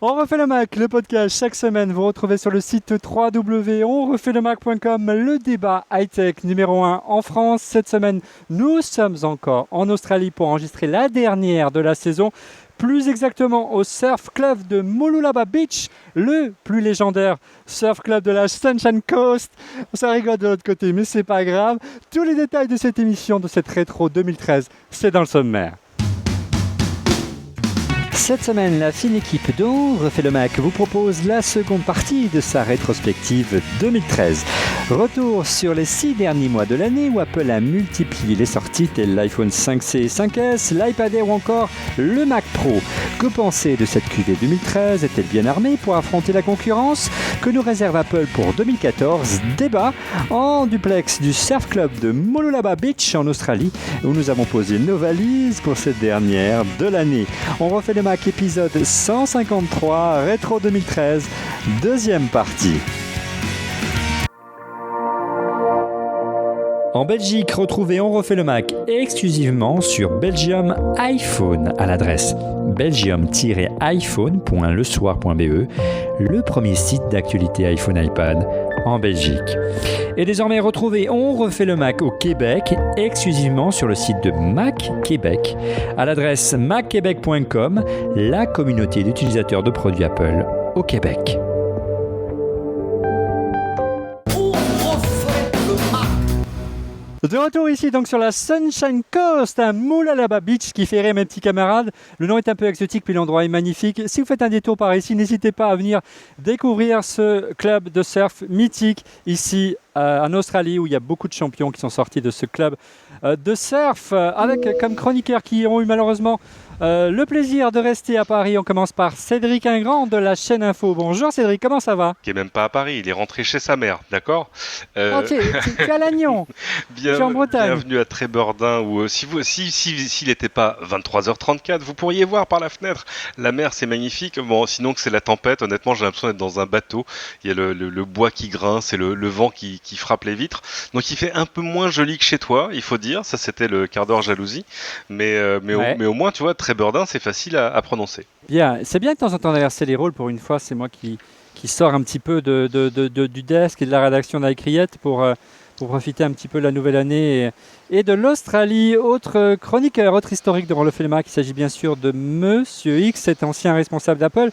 On refait le Mac, le podcast chaque semaine. Vous retrouvez sur le site www.onrefaitlemacom le débat high-tech numéro 1 en France. Cette semaine, nous sommes encore en Australie pour enregistrer la dernière de la saison. Plus exactement au Surf Club de Mooloolaba Beach, le plus légendaire surf club de la Sunshine Coast. Ça rigole de l'autre côté, mais c'est pas grave. Tous les détails de cette émission, de cette rétro 2013, c'est dans le sommaire. Cette semaine, la fine équipe d'On refait le Mac vous propose la seconde partie de sa rétrospective 2013. Retour sur les 6 derniers mois de l'année où Apple a multiplié les sorties telles l'iPhone 5C et 5S, l'iPad Air ou encore le Mac Pro. Que penser de cette QV 2013 ? Est-elle bien armée pour affronter la concurrence ? Que nous réserve Apple pour 2014 ? Débat en duplex du Surf Club de Mooloolaba Beach en Australie où nous avons posé nos valises pour cette dernière de l'année. On refait le Mac épisode 153, rétro 2013, deuxième partie. En Belgique, retrouvez On refait le Mac exclusivement sur Belgium iPhone à l'adresse belgium-iphone.lesoir.be, le premier site d'actualité iPhone iPad en Belgique. Et désormais, retrouvez On refait le Mac au Québec exclusivement sur le site de Mac Québec à l'adresse macquebec.com, la communauté d'utilisateurs de produits Apple au Québec. De retour ici donc sur la Sunshine Coast à Mooloolaba Beach qui fait rire mes petits camarades. Le nom est un peu exotique puis l'endroit est magnifique. Si vous faites un détour par ici, n'hésitez pas à venir découvrir ce club de surf mythique ici en Australie où il y a beaucoup de champions qui sont sortis de ce club de surf avec comme chroniqueurs qui ont eu malheureusement le plaisir de rester à Paris. On commence par Cédric Ingrand de la chaîne Info. Bonjour Cédric, comment ça va ? Qui est même pas à Paris, il est rentré chez sa mère, d'accord ? Tu es à Lannion. Je suis en Bretagne. Bienvenue à Trébeurdin où s'il n'était pas 23h34, vous pourriez voir par la fenêtre. La mer, c'est magnifique. Bon, sinon que c'est la tempête, honnêtement, j'ai l'impression d'être dans un bateau. Il y a le bois qui grince et le vent qui frappe les vitres. Donc il fait un peu moins joli que chez toi, il faut dire. Ça, c'était le quart d'heure jalousie. Mais au moins, tu vois, Trébeurdin, c'est facile à prononcer. Bien, c'est bien de temps en temps d'inverser les rôles. Pour une fois, c'est moi qui sort un petit peu du desk et de la rédaction d'Icriette pour profiter un petit peu de la nouvelle année et de l'Australie. Autre chroniqueur, autre historique de On refait le Mac, il s'agit bien sûr de Monsieur X, cet ancien responsable d'Apple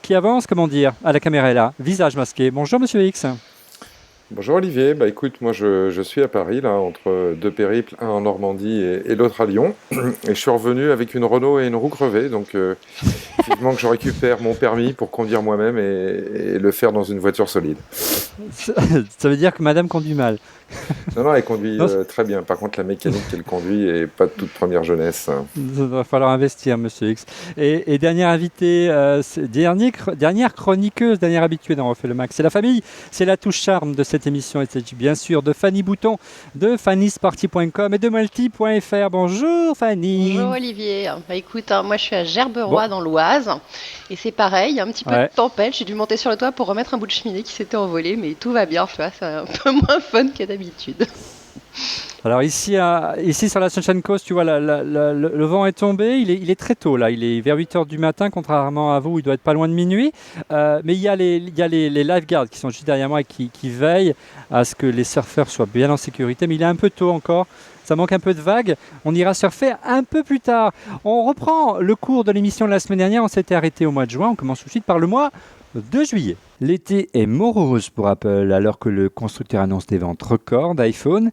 qui avance, comment dire, à la caméra est là, visage masqué. Bonjour Monsieur X. Bonjour Olivier, écoute, moi je suis à Paris, là, entre deux périples, un en Normandie et l'autre à Lyon, et je suis revenu avec une Renault et une roue crevée, donc vivement que je récupère mon permis pour conduire moi-même et le faire dans une voiture solide. Ça veut dire que madame conduit mal. Non, elle conduit très bien, par contre la mécanique qu'elle conduit est pas de toute première jeunesse. Il va falloir investir, Monsieur X. Et dernière invitée, dernière chroniqueuse, dernière habituée dans On refait le Mac, c'est la famille, c'est la touche charme de cette émission. Il s'agit bien sûr de Fanny Bouton, de fannysporty.com et de multi.fr. Bonjour Fanny. Bonjour Olivier. Écoute, moi je suis à Gerberoy dans l'Oise et c'est pareil, il y a un petit peu de tempête. J'ai dû monter sur le toit pour remettre un bout de cheminée qui s'était envolé, mais tout va bien, tu vois, c'est un peu moins fun que d'habitude. Alors ici sur la Sunshine Coast, tu vois, le vent est tombé, il est très tôt là, il est vers 8h du matin, contrairement à vous, il doit être pas loin de minuit. Mais il y a les lifeguards qui sont juste derrière moi et qui veillent à ce que les surfeurs soient bien en sécurité, mais il est un peu tôt encore. Ça manque un peu de vagues, on ira surfer un peu plus tard. On reprend le cours de l'émission de la semaine dernière, on s'était arrêté au mois de juin, on commence tout de suite par le mois de juillet. L'été est morose pour Apple alors que le constructeur annonce des ventes records d'iPhone.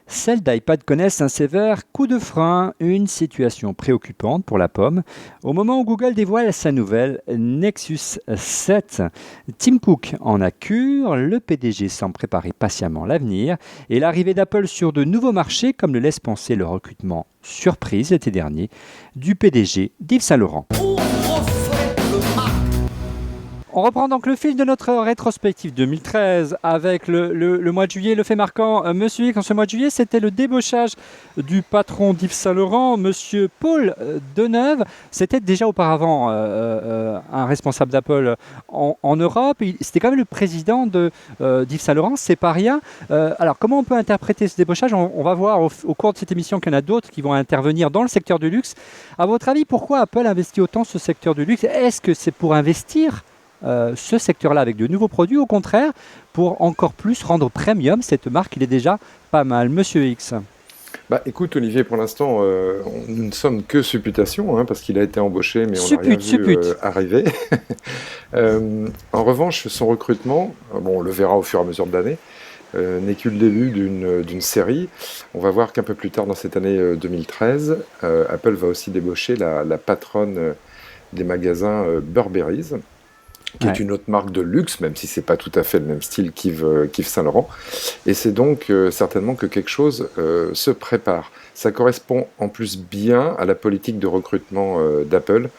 Celles d'iPad connaissent un sévère coup de frein, une situation préoccupante pour la pomme. Au moment où Google dévoile sa nouvelle Nexus 7, Tim Cook en a cure, le PDG semble préparer patiemment l'avenir et l'arrivée d'Apple sur de nouveaux marchés comme le laisse penser le recrutement surprise l'été dernier du PDG d'Yves Saint Laurent. On reprend donc le fil de notre rétrospective 2013 avec le mois de juillet. Le fait marquant, monsieur X, en ce mois de juillet, c'était le débauchage du patron d'Yves Saint Laurent, monsieur Paul Deneuve. C'était déjà auparavant un responsable d'Apple en Europe. C'était quand même le président d'Yves Saint Laurent, c'est pas rien. Alors, comment on peut interpréter ce débauchage ? On va voir au cours de cette émission qu'il y en a d'autres qui vont intervenir dans le secteur du luxe. À votre avis, pourquoi Apple investit autant ce secteur du luxe ? Est-ce que c'est pour investir ce secteur-là avec de nouveaux produits, au contraire, pour encore plus rendre premium cette marque, il est déjà pas mal. Monsieur X. Écoute Olivier, pour l'instant, nous ne sommes que supputation, parce qu'il a été embauché, mais on n'a rien vu arriver. En revanche, son recrutement, on le verra au fur et à mesure de l'année, n'est que le début d'une série. On va voir qu'un peu plus tard dans cette année 2013, Apple va aussi débaucher la patronne des magasins Burberry's, qui est une autre marque de luxe, même si c'est pas tout à fait le même style qu'Yves Saint Laurent. Et c'est donc certainement que quelque chose se prépare. Ça correspond en plus bien à la politique de recrutement d'Apple,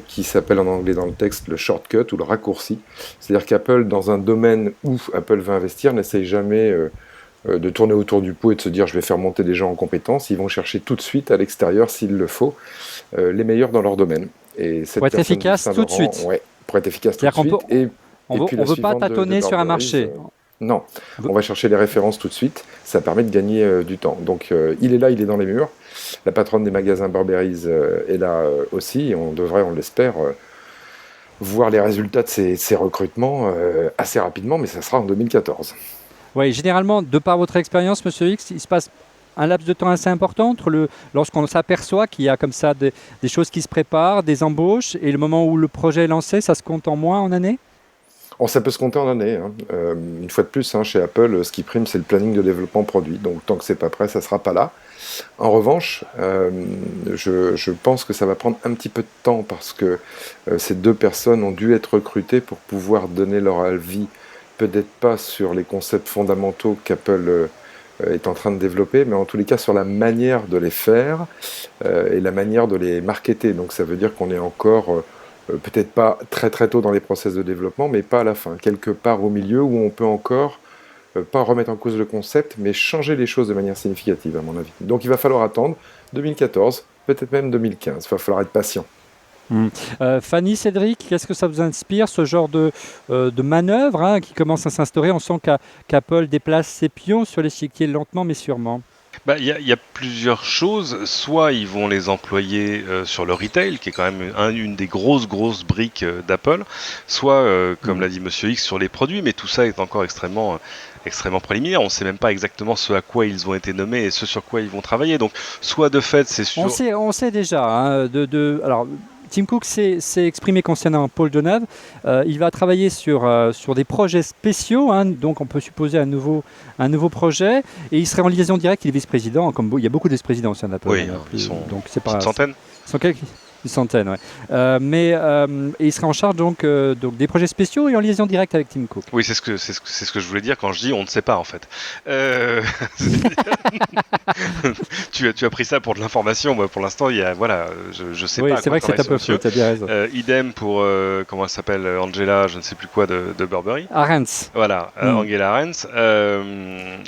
qui s'appelle en anglais dans le texte le shortcut ou le raccourci. C'est-à-dire qu'Apple, dans un domaine où Apple va investir, n'essaye jamais de tourner autour du pot et de se dire je vais faire monter des gens en compétences. Ils vont chercher tout de suite à l'extérieur, s'il le faut, les meilleurs dans leur domaine. Et cette pour être efficace tout de suite. Ouais, pour être efficace tout de suite. On ne veut pas tâtonner sur un marché. Non, on va chercher les références tout de suite. Ça permet de gagner du temps. Donc il est là, il est dans les murs. La patronne des magasins Burberry's est là aussi. Et on devrait, on l'espère, voir les résultats de ces recrutements assez rapidement, mais ça sera en 2014. Oui, généralement, de par votre expérience, monsieur X, il se passe un laps de temps assez important lorsqu'on s'aperçoit qu'il y a comme ça des choses qui se préparent, des embauches, et le moment où le projet est lancé, ça se compte en mois, en années ? Ça peut se compter en années. Une fois de plus, chez Apple, ce qui prime, c'est le planning de développement produit. Donc tant que c'est pas prêt, ça sera pas là. En revanche, je pense que ça va prendre un petit peu de temps parce que ces deux personnes ont dû être recrutées pour pouvoir donner leur avis, peut-être pas sur les concepts fondamentaux qu'Apple est en train de développer, mais en tous les cas sur la manière de les faire et la manière de les marketer. Donc ça veut dire qu'on est encore peut-être pas très très tôt dans les process de développement, mais pas à la fin, quelque part au milieu où on peut encore pas remettre en cause le concept, mais changer les choses de manière significative à mon avis. Donc il va falloir attendre 2014, peut-être même 2015, il va falloir être patient. Fanny, Cédric, qu'est-ce que ça vous inspire, ce genre de manœuvre qui commence à s'instaurer ? On sent qu'Apple déplace ses pions sur l'échiquier lentement mais sûrement. Il y a plusieurs choses. Soit ils vont les employer sur le retail, qui est quand même une des grosses briques d'Apple, soit, comme l'a dit Monsieur X, sur les produits, mais tout ça est encore extrêmement préliminaire. On ne sait même pas exactement ce à quoi ils ont été nommés et ce sur quoi ils vont travailler. Donc, soit de fait, c'est sûr... On sait déjà. Alors, Tim Cook s'est exprimé concernant Paul Deneuve. Il va travailler sur des projets spéciaux, donc on peut supposer un nouveau projet, et il serait en liaison directe. Il est vice-président, il y a beaucoup de vice-présidents au sein d'Apple. Oui, ils sont donc c'est pas une centaine. Une centaine, ouais. Mais il sera en charge donc des projets spéciaux et en liaison directe avec Tim Cook. Oui, c'est ce que je voulais dire quand je dis on ne sait pas en fait. Tu as pris ça pour de l'information. Moi, pour l'instant, je sais pas. Oui, c'est vrai que c'est un peu flou. Tu as bien raison. Idem pour comment elle s'appelle, Angela, je ne sais plus quoi de Burberry. Arendts. Voilà, Angela Arendts.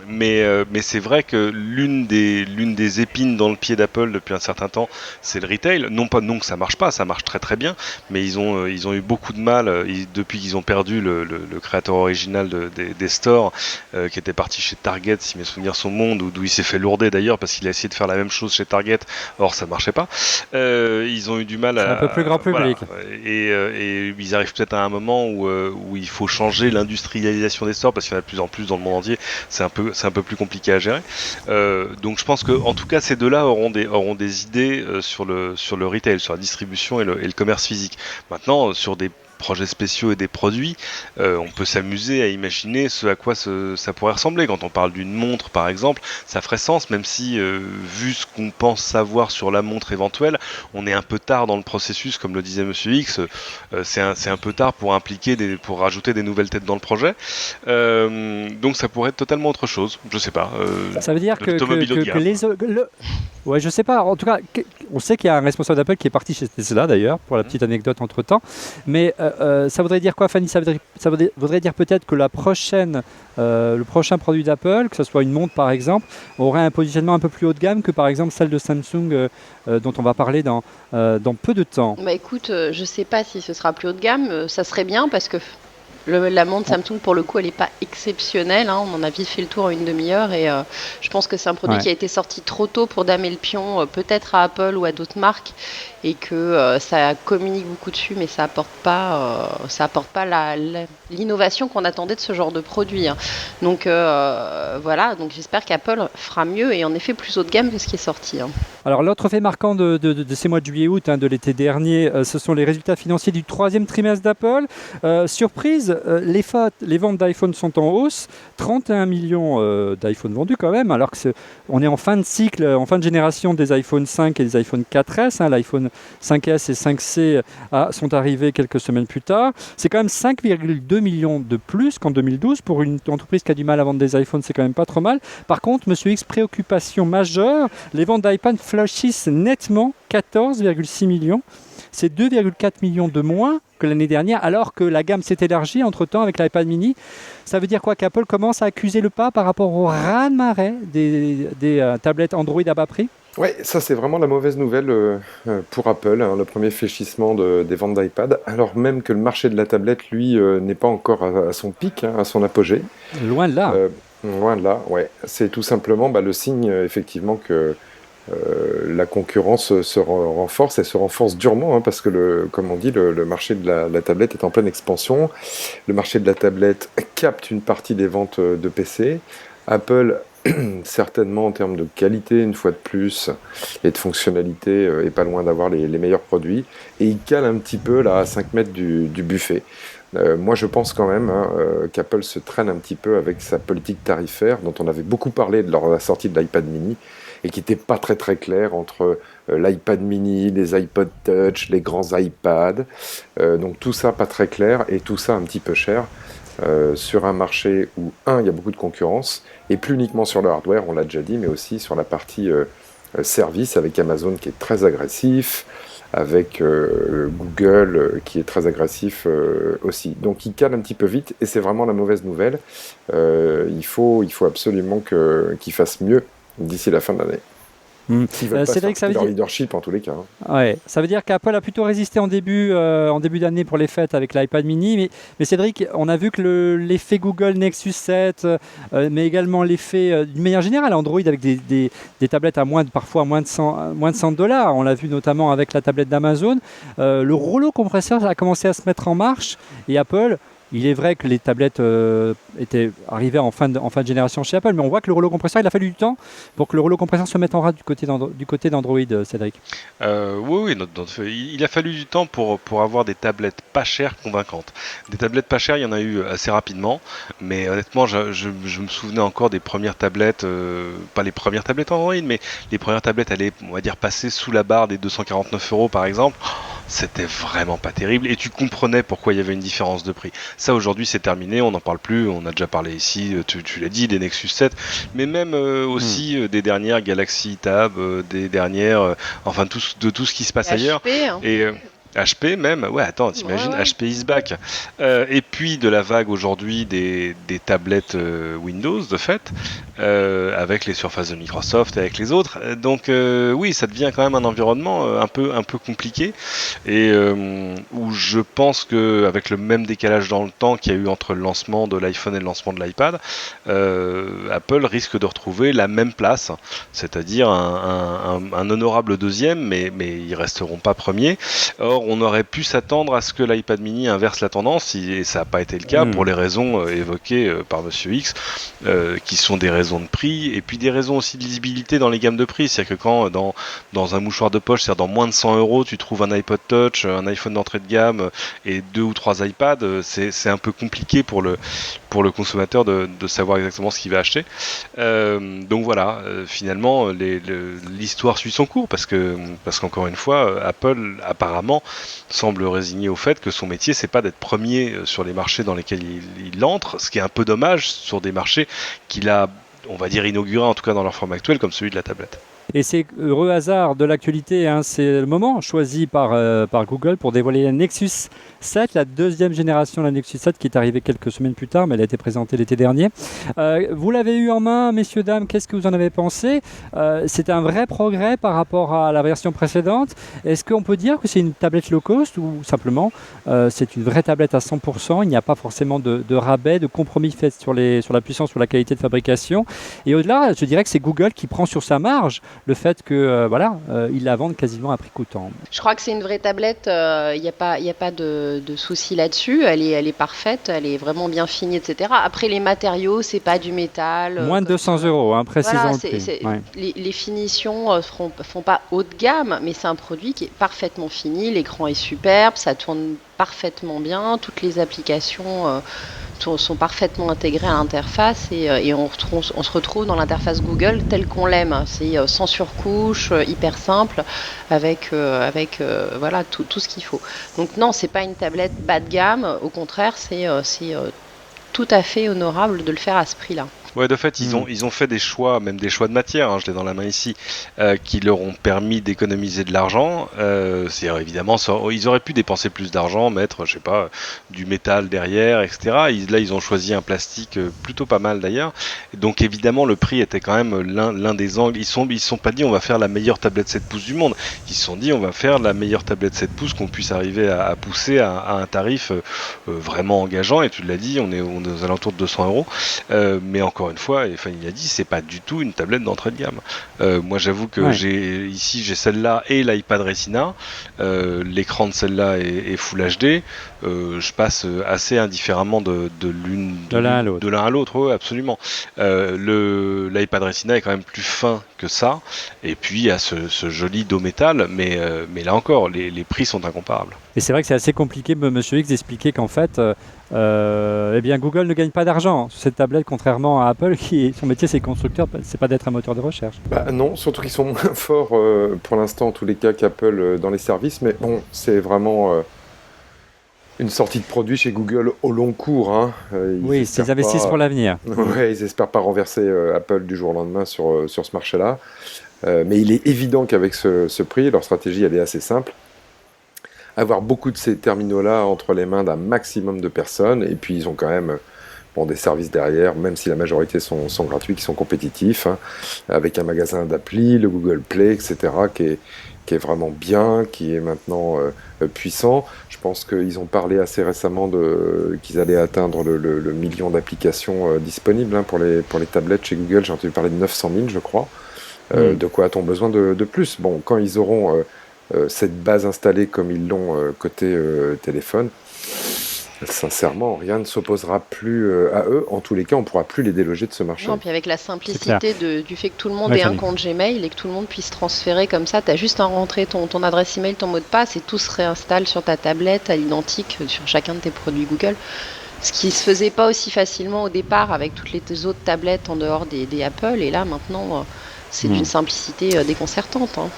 Mais c'est vrai que l'une des épines dans le pied d'Apple depuis un certain temps, c'est le retail. Non que ça marche pas, ça marche très très bien, mais ils ont eu beaucoup de mal depuis qu'ils ont perdu le créateur original des stores qui était parti chez Target, si mes souvenirs sont bons, d'où il s'est fait lourder d'ailleurs parce qu'il a essayé de faire la même chose chez Target, or ça marchait pas. Ils ont eu du mal à... C'est un peu plus grand public. Voilà. Et ils arrivent peut-être à un moment où il faut changer l'industrialisation des stores parce qu'il y en a de plus en plus dans le monde entier, c'est un peu plus compliqué à gérer. Donc je pense que en tout cas ces deux-là auront des idées sur le retail, sur la distribution et le commerce physique. Maintenant, sur des projets spéciaux et des produits, on peut s'amuser à imaginer ce à quoi ça pourrait ressembler. Quand on parle d'une montre, par exemple, ça ferait sens, même si, vu ce qu'on pense savoir sur la montre éventuelle, on est un peu tard dans le processus, comme le disait Monsieur X, c'est un peu tard pour rajouter des nouvelles têtes dans le projet. Donc ça pourrait être totalement autre chose, je sais pas. Ça veut dire que Ouais, je sais pas. En tout cas, on sait qu'il y a un responsable d'Apple qui est parti chez Tesla d'ailleurs, pour la petite anecdote entre-temps. Mais ça voudrait dire quoi, Fanny? Voudrait dire peut-être que le prochain produit d'Apple, que ce soit une montre par exemple, aurait un positionnement un peu plus haut de gamme que par exemple celle de Samsung dont on va parler dans peu de temps. Bah écoute, je sais pas si ce sera plus haut de gamme, ça serait bien parce que la montre Samsung, pour le coup, elle n'est pas exceptionnelle, hein. On en a vite fait le tour en une demi-heure et je pense que c'est un produit qui a été sorti trop tôt pour damer le pion, peut-être à Apple ou à d'autres marques, et que ça communique beaucoup dessus, mais ça apporte pas l'innovation qu'on attendait de ce genre de produit, hein. Donc voilà, donc j'espère qu'Apple fera mieux et en effet plus haut de gamme que ce qui est sorti, hein. Alors l'autre fait marquant de ces mois de juillet-août, de l'été dernier, ce sont les résultats financiers du troisième trimestre d'Apple. Surprise, les ventes d'iPhone sont en hausse, 31 millions d'iPhone vendus quand même, alors qu'on est en fin de cycle, en fin de génération des iPhone 5 et des iPhone 4S. L'iPhone 5S et 5C sont arrivés quelques semaines plus tard. C'est quand même 5,2 millions de plus qu'en 2012. Pour une entreprise qui a du mal à vendre des iPhones, c'est quand même pas trop mal. Par contre, Monsieur X, préoccupation majeure, les ventes d'iPad fléchissent nettement, 14,6 millions. C'est 2,4 millions de moins que l'année dernière, alors que la gamme s'est élargie entre-temps avec l'iPad mini. Ça veut dire quoi? Qu'Apple commence à accuser le pas par rapport au raz-de-marée des tablettes Android à bas prix? Oui, ça c'est vraiment la mauvaise nouvelle pour Apple, le premier fléchissement des ventes d'iPad, alors même que le marché de la tablette, lui, n'est pas encore à son pic, à son apogée. Loin de là. Loin de là, ouais. C'est tout simplement le signe, effectivement, que la concurrence se renforce et se renforce durement, parce que, comme on dit, le marché de la tablette est en pleine expansion. Le marché de la tablette capte une partie des ventes de PC. Apple, certainement en termes de qualité, une fois de plus, et de fonctionnalité, est pas loin d'avoir les meilleurs produits. Et il cale un petit peu là, à 5 mètres du buffet. Moi, je pense quand même qu'Apple se traîne un petit peu avec sa politique tarifaire, dont on avait beaucoup parlé lors de la sortie de l'iPad mini, et qui n'était pas très très clair entre l'iPad mini, les iPod Touch, les grands iPads. Donc tout ça pas très clair, et tout ça un petit peu cher, sur un marché où, il y a beaucoup de concurrence, et plus uniquement sur le hardware, on l'a déjà dit, mais aussi sur la partie service, avec Amazon qui est très agressif, avec Google qui est très agressif aussi. Donc il cale un petit peu vite, et c'est vraiment la mauvaise nouvelle. Il faut absolument qu'il fasse mieux d'ici la fin de l'année. S'ils veulent pas Cédric, sortir leur leadership en tous les cas. Ouais, ça veut dire qu'Apple a plutôt résisté en début d'année pour les fêtes avec l'iPad mini, mais Cédric, on a vu que l'effet Google Nexus 7, mais également l'effet d'une manière générale Android avec des tablettes parfois à moins de 100 $. On l'a vu notamment avec la tablette d'Amazon. Le rouleau compresseur a commencé à se mettre en marche, et Apple. Il est vrai que les tablettes étaient arrivées en fin de génération chez Apple, mais on voit que le rouleau compresseur, il a fallu du temps pour que le rouleau compresseur se mette en rade du côté d'Android, Cédric. Oui, il a fallu du temps pour avoir des tablettes pas chères convaincantes. Des tablettes pas chères, il y en a eu assez rapidement, mais honnêtement, je me souvenais encore des premières tablettes, pas les premières tablettes Android, mais les premières tablettes allaient, on va dire, passer sous la barre des 249 € par exemple. C'était vraiment pas terrible, et tu comprenais pourquoi il y avait une différence de prix. Ça, aujourd'hui, c'est terminé, on n'en parle plus, on a déjà parlé ici, tu l'as dit, des Nexus 7, mais même aussi des dernières Galaxy Tab, des dernières, enfin de tout ce qui se passe ailleurs. HP, hein. Et HP même, ouais, attends, t'imagines, ouais. HP is back. Et puis de la vague aujourd'hui des tablettes Windows, de fait, avec les surfaces de Microsoft et avec les autres. Donc oui, ça devient quand même un environnement un peu compliqué, et où je pense que avec le même décalage dans le temps qu'il y a eu entre le lancement de l'iPhone et le lancement de l'iPad, Apple risque de retrouver la même place, c'est-à-dire un honorable deuxième, mais ils resteront pas premiers. Or, on aurait pu s'attendre à ce que l'iPad mini inverse la tendance, et ça n'a pas été le cas pour les raisons évoquées par Monsieur X, qui sont des raisons de prix, et puis des raisons aussi de lisibilité dans les gammes de prix. C'est-à-dire que quand dans un mouchoir de poche, c'est-à-dire dans moins de 100 €, tu trouves un iPod Touch, un iPhone d'entrée de gamme et 2 ou 3 iPads, c'est un peu compliqué pour le consommateur de savoir exactement ce qu'il va acheter. Donc voilà, finalement, l'histoire suit son cours, parce qu'encore une fois, Apple apparemment semble résigné au fait que son métier, c'est pas d'être premier sur les marchés dans lesquels il entre, ce qui est un peu dommage sur des marchés qu'il a, on va dire, inaugurés, en tout cas dans leur forme actuelle, comme celui de la tablette. Et c'est heureux hasard de l'actualité, hein, c'est le moment choisi par Google pour dévoiler la Nexus 7, la deuxième génération de la Nexus 7 qui est arrivée quelques semaines plus tard, mais elle a été présentée l'été dernier. Vous l'avez eu en main, messieurs, dames, qu'est-ce que vous en avez pensé? C'est un vrai progrès par rapport à la version précédente. Est-ce qu'on peut dire que c'est une tablette low cost ou simplement c'est une vraie tablette à 100%, il n'y a pas forcément de rabais, de compromis fait sur la puissance, sur la qualité de fabrication. Et au-delà, je dirais que c'est Google qui prend sur sa marge le fait que ils la vendent quasiment à prix coûtant. Je crois que c'est une vraie tablette, il n'y a pas de souci là-dessus, elle est parfaite, elle est vraiment bien finie, etc. Après les matériaux, c'est pas du métal. Moins de 200 €, hein, précisons voilà, le prix. Ouais. Les finitions font pas haut de gamme, mais c'est un produit qui est parfaitement fini, l'écran est superbe, ça tourne parfaitement bien, toutes les applications sont parfaitement intégrées à l'interface et on se retrouve dans l'interface Google telle qu'on l'aime. C'est sans surcouche, hyper simple, avec voilà tout ce qu'il faut. Donc non, c'est pas une tablette bas de gamme, au contraire, c'est tout à fait honorable de le faire à ce prix-là. Ouais, de fait, ils ont fait des choix, même des choix de matière, hein, je l'ai dans la main ici, qui leur ont permis d'économiser de l'argent. C'est évidemment, ils auraient pu dépenser plus d'argent, mettre, je sais pas, du métal derrière, etc. Là, ils ont choisi un plastique plutôt pas mal d'ailleurs. Donc évidemment, le prix était quand même l'un des angles. Ils sont pas dit on va faire la meilleure tablette 7 pouces du monde. Ils se sont dit on va faire la meilleure tablette 7 pouces qu'on puisse arriver à pousser à un tarif vraiment engageant. Et tu l'as dit, on est aux alentours de 200 €. Mais encore une fois, et Fanny l'a dit, c'est pas du tout une tablette d'entrée de gamme. Moi, j'avoue que j'ai celle-là et l'iPad Retina. L'écran de celle-là est Full HD. Je passe assez indifféremment de l'un à l'autre, ouais, absolument. L'iPad Retina est quand même plus fin que ça. Et puis, il y a ce joli dos métal, mais là encore, les prix sont incomparables. Et c'est vrai que c'est assez compliqué, Monsieur X, d'expliquer qu'en fait, Google ne gagne pas d'argent sur cette tablette, contrairement à Apple, son métier c'est constructeur, c'est pas d'être un moteur de recherche. Non, surtout qu'ils sont moins forts pour l'instant, en tous les cas, qu'Apple dans les services. Mais bon, c'est vraiment une sortie de produit chez Google au long cours. Hein. Ils investissent pour l'avenir. Ouais, ils espèrent pas renverser Apple du jour au lendemain sur ce marché-là. Mais il est évident qu'avec ce prix, leur stratégie elle est assez simple. Avoir beaucoup de ces terminaux-là entre les mains d'un maximum de personnes, et puis ils ont quand même des services derrière, même si la majorité sont gratuits, qui sont compétitifs, hein, avec un magasin d'appli, le Google Play, etc., qui est vraiment bien, qui est maintenant puissant. Je pense qu'ils ont parlé assez récemment qu'ils allaient atteindre le million d'applications disponibles pour les tablettes chez Google. J'ai entendu parler de 900 000, je crois. De quoi a-t-on besoin de plus? Bon, quand ils auront cette base installée comme ils l'ont côté téléphone, sincèrement, rien ne s'opposera plus à eux. En tous les cas, on ne pourra plus les déloger de ce marché. Non, puis avec la simplicité du fait que tout le monde ait un compte Gmail et que tout le monde puisse transférer comme ça, tu as juste à rentrer ton adresse email, ton mot de passe et tout se réinstalle sur ta tablette à l'identique sur chacun de tes produits Google. Ce qui ne se faisait pas aussi facilement au départ avec toutes les autres tablettes en dehors des Apple. Et là, maintenant, c'est d'une simplicité déconcertante. Hein.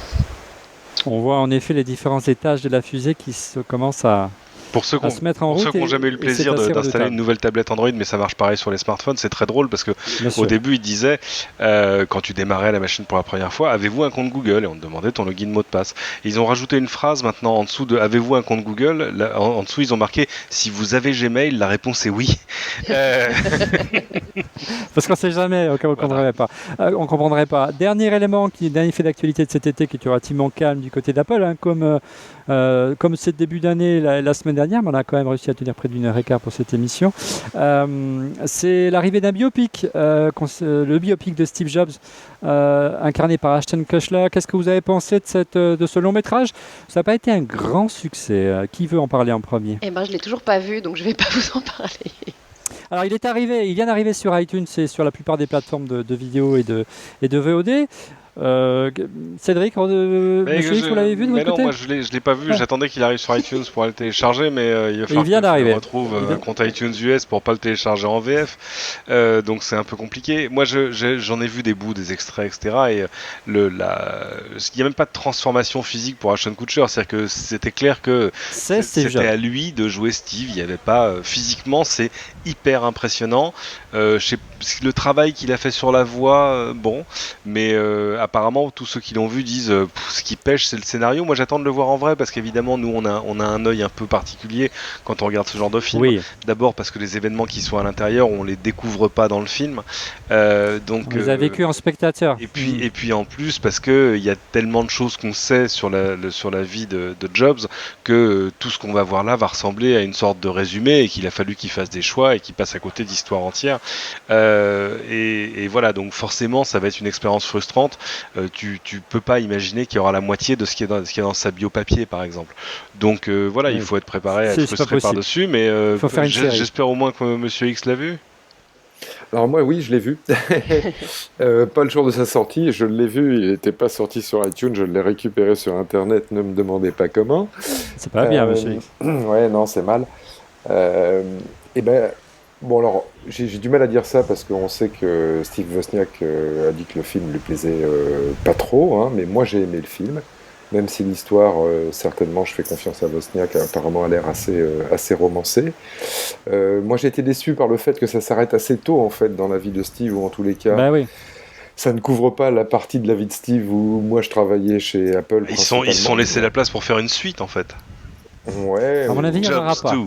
On voit en effet les différents étages de la fusée qui commencent à se mettre en route. Pour ceux qui n'ont jamais eu le plaisir d'installer une nouvelle tablette Android, mais ça marche pareil sur les smartphones, c'est très drôle parce que au début, ils disasaient, quand tu démarrais la machine pour la première fois, avez-vous un compte Google? Et on te demandait ton login mot de passe. Et ils ont rajouté une phrase maintenant en dessous de avez-vous un compte Google? En dessous, ils ont marqué si vous avez Gmail, la réponse est oui. Parce qu'on ne sait jamais, on ne comprendrait pas. Dernier fait d'actualité de cet été qui est relativement calme du côté d'Apple, hein, comme c'est le début d'année, la semaine dernière, mais on a quand même réussi à tenir près d'une heure et quart pour cette émission. C'est l'arrivée d'un biopic, le biopic de Steve Jobs, incarné par Ashton Kutcher. Qu'est-ce que vous avez pensé de ce long métrage? Ça n'a pas été un grand succès. Qui veut en parler en premier? Je ne l'ai toujours pas vu, donc je ne vais pas vous en parler. Alors il vient d'arriver sur iTunes et sur la plupart des plateformes de vidéo et de VOD. Cédric, monsieur X, vous l'avez vu de votre côté? Non, moi je l'ai pas vu, j'attendais qu'il arrive sur iTunes pour le télécharger, mais il va falloir que je retrouve un compte iTunes US pour pas le télécharger en VF, donc c'est un peu compliqué. Moi j'en ai vu des bouts, des extraits, etc. Et il n'y a même pas de transformation physique pour Ashton Kutcher, c'est-à-dire que c'était clair que c'était à lui de jouer Steve, il n'y avait pas physiquement, c'est hyper impressionnant. Le travail qu'il a fait sur la voix, mais apparemment tous ceux qui l'ont vu disent ce qui pêche c'est le scénario. Moi j'attends de le voir en vrai parce qu'évidemment nous on a un œil un peu particulier quand on regarde ce genre de film. Oui. D'abord parce que les événements qui sont à l'intérieur on les découvre pas dans le film. Donc On les a vécus en spectateur. et puis en plus parce que il y a tellement de choses qu'on sait sur la vie de Jobs que tout ce qu'on va voir là va ressembler à une sorte de résumé et qu'il a fallu qu'il fasse des choix et qu'il passe à côté d'histoires entières. Et voilà, donc forcément ça va être une expérience frustrante. Tu peux pas imaginer qu'il y aura la moitié de ce qui est dans sa bio papier par exemple. Donc voilà, il faut être préparé à être frustré par-dessus, mais faut faire une série. j'espère au moins que Monsieur X l'a vu. Alors moi, oui, je l'ai vu. Pas le jour de sa sortie, je l'ai vu, il n'était pas sorti sur iTunes, je l'ai récupéré sur Internet, ne me demandez pas comment. C'est pas bien, Monsieur X. Ouais, non, c'est mal. Et ben, bon alors, j'ai du mal à dire ça parce qu'on sait que Steve Wozniak a dit que le film lui plaisait pas trop, hein, mais moi j'ai aimé le film. Même si l'histoire, certainement, je fais confiance à Wozniak, apparemment a l'air assez romancée. Moi, j'ai été déçu par le fait que ça s'arrête assez tôt, en fait, dans la vie de Steve, ou en tous les cas, Bah oui. ça ne couvre pas la partie de la vie de Steve où moi je travaillais chez Apple. Ils se sont laissés la place pour faire une suite, en fait. Ouais. À mon avis, il n'y en aura Jobs pas. 2,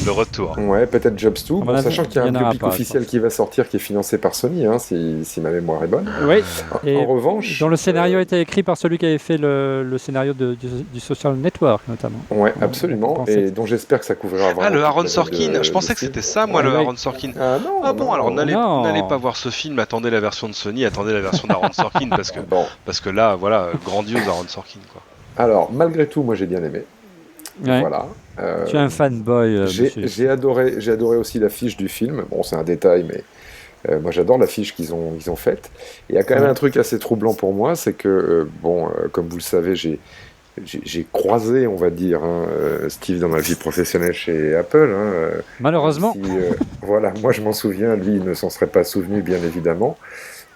le retour. Ouais, peut-être Jobs 2, mon bon, avis, sachant qu'il y a il y en un aura biopic pas, officiel qui va sortir, qui est financé par Sony, hein, si ma mémoire est bonne. Oui. Et En revanche... dont le scénario était écrit par celui qui avait fait le scénario du Social Network, notamment. Ouais, absolument, et dont j'espère que ça couvrira vraiment... Ah, le Aaron toute la vie Sorkin, je de pensais que Steve. c'était ça, moi, le Ouais. Aaron Sorkin. Ah non, Ah bon, non, alors non. n'allez pas voir ce film, attendez la version de Sony, attendez la version d'Aaron Sorkin, Bon, parce que là, voilà, grandiose Aaron Sorkin, quoi. alors, malgré tout, moi j'ai bien aimé. Ouais. Voilà. Tu es un fanboy, Monsieur X. J'ai adoré aussi l'affiche du film. Bon, c'est un détail, mais moi j'adore l'affiche qu'ils ont faite. Et il y a quand même un truc assez troublant pour moi, c'est que, comme vous le savez, j'ai croisé, on va dire, hein, Steve dans ma vie professionnelle chez Apple. Hein, Malheureusement. Voilà, moi je m'en souviens, lui il ne s'en serait pas souvenu, bien évidemment.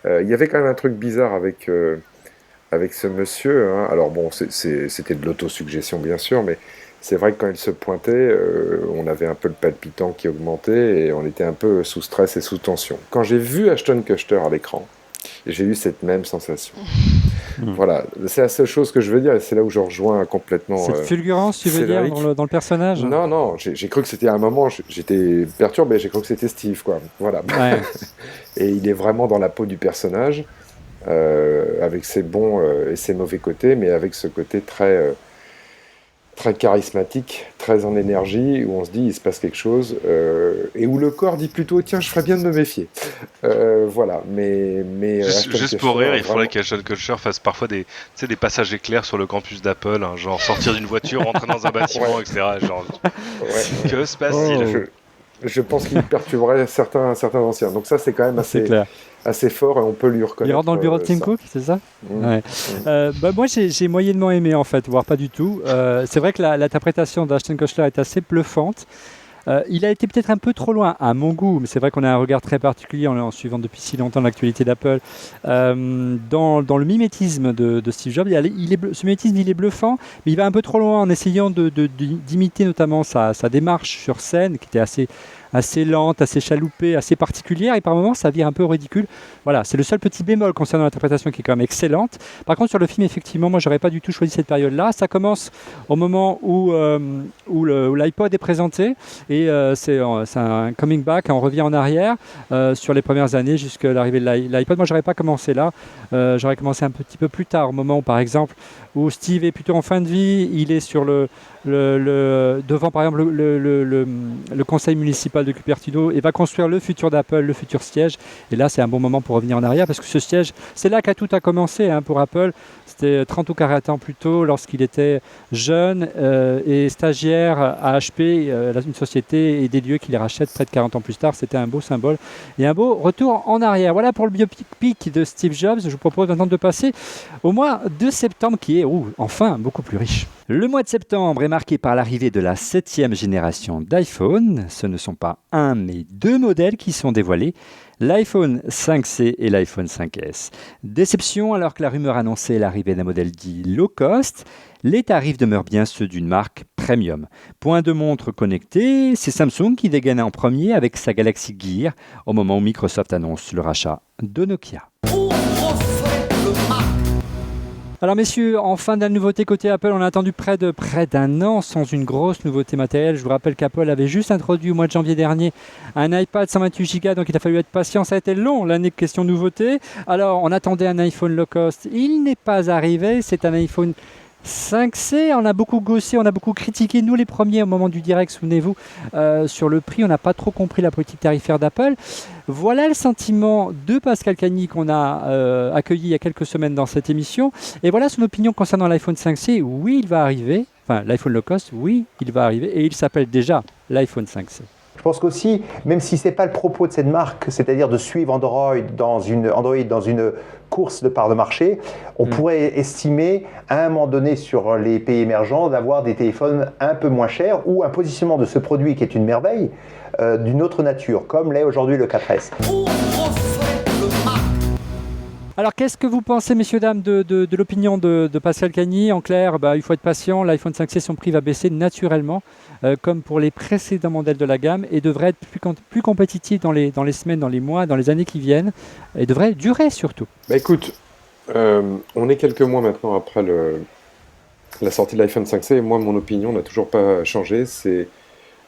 Il y avait quand même un truc bizarre avec ce monsieur. Hein. Alors bon, c'était de l'autosuggestion, bien sûr, mais c'est vrai que quand il se pointait, on avait un peu le palpitant qui augmentait et on était un peu sous stress et sous tension. Quand j'ai vu Ashton Kutcher à l'écran, j'ai eu cette même sensation. Voilà, c'est la seule chose que je veux dire et c'est là où je rejoins complètement... Cette fulgurance, tu veux dire, Cédric. dans le personnage? Non, j'ai cru que c'était à un moment, j'étais perturbé, j'ai cru que c'était Steve, quoi. Voilà. Ouais. Et il est vraiment dans la peau du personnage, avec ses bons et ses mauvais côtés, mais avec ce côté très charismatique, très en énergie, où on se dit il se passe quelque chose, et où le corps dit plutôt tiens, je ferais bien de me méfier. Voilà, mais Juste pour rire, il faudrait qu'Ashton Kutcher fasse parfois des passages éclairs sur le campus d'Apple, hein, genre sortir d'une voiture, rentrer dans un bâtiment, etc. Genre, que se passe-t-il? Je pense qu'il perturberait certains anciens. Donc ça, c'est quand même assez fort et on peut lui reconnaître. Il rentre dans le bureau de Tim Cook, c'est ça? Ouais. Moi, j'ai moyennement aimé, en fait, voire pas du tout. C'est vrai que l'interprétation d'Ashton Kutcher est assez bluffante. Il a été peut-être un peu trop loin, à mon goût, mais c'est vrai qu'on a un regard très particulier en suivant depuis si longtemps l'actualité d'Apple. Dans le mimétisme de Steve Jobs, ce mimétisme, il est bluffant, mais il va un peu trop loin en essayant d'imiter notamment sa démarche sur scène, qui était assez lente, assez chaloupée, assez particulière, et par moments ça vire un peu au ridicule. Voilà, c'est le seul petit bémol concernant l'interprétation qui est quand même excellente. Par contre, sur le film, effectivement, moi j'aurais pas du tout choisi cette période-là. Ça commence au moment où l'iPod est présenté, et c'est un coming back, on revient en arrière sur les premières années jusqu'à l'arrivée de l'iPod. Moi j'aurais pas commencé là, j'aurais commencé un petit peu plus tard, au moment où par exemple où Steve est plutôt en fin de vie, il est sur devant par exemple le conseil municipal de Cupertino et va construire le futur d'Apple, le futur siège. Et là, c'est un bon moment pour revenir en arrière parce que ce siège, c'est là que tout a commencé pour Apple. C'était 30 ou 40 ans plus tôt, lorsqu'il était jeune et stagiaire à HP, une société et des lieux qu'il rachète près de 40 ans plus tard. C'était un beau symbole et un beau retour en arrière. Voilà pour le biopic de Steve Jobs. Je vous propose maintenant de passer au mois de septembre qui est, enfin, beaucoup plus riche. Le mois de septembre est marqué par l'arrivée de la 7e génération d'iPhone. Ce ne sont pas un, mais deux modèles qui sont dévoilés. L'iPhone 5C et l'iPhone 5S. Déception alors que la rumeur annonçait l'arrivée d'un modèle dit low cost. Les tarifs demeurent bien ceux d'une marque premium. Point de montre connectée, c'est Samsung qui dégaine en premier avec sa Galaxy Gear au moment où Microsoft annonce le rachat de Nokia. On refait le Mac. Alors messieurs, enfin de la nouveauté côté Apple, on a attendu près d'un an sans une grosse nouveauté matérielle. Je vous rappelle qu'Apple avait juste introduit au mois de janvier dernier un iPad 128 Go, donc il a fallu être patient. Ça a été long l'année question nouveauté. Alors on attendait un iPhone low cost, il n'est pas arrivé, c'est un iPhone 5C, on a beaucoup gossé, on a beaucoup critiqué, nous les premiers au moment du direct, souvenez-vous, sur le prix, on n'a pas trop compris la politique tarifaire d'Apple. Voilà le sentiment de Pascal Cagny qu'on a accueilli il y a quelques semaines dans cette émission, et voilà son opinion concernant l'iPhone 5C. Oui, il va arriver, enfin l'iPhone low cost, oui, il va arriver, et il s'appelle déjà l'iPhone 5C. Je pense qu'aussi, même si ce n'est pas le propos de cette marque, c'est-à-dire de suivre Android dans une course de part de marché, on pourrait estimer à un moment donné sur les pays émergents d'avoir des téléphones un peu moins chers ou un positionnement de ce produit qui est une merveille d'une autre nature, comme l'est aujourd'hui le 4S. Alors, qu'est-ce que vous pensez, messieurs, dames, de l'opinion de Pascal Cagny? En clair, il faut être patient. L'iPhone 5C, son prix va baisser naturellement, comme pour les précédents modèles de la gamme, et devrait être plus compétitif dans les semaines, dans les mois, dans les années qui viennent, et devrait durer surtout. Écoute, on est quelques mois maintenant après la sortie de l'iPhone 5C, et moi, mon opinion n'a toujours pas changé. C'est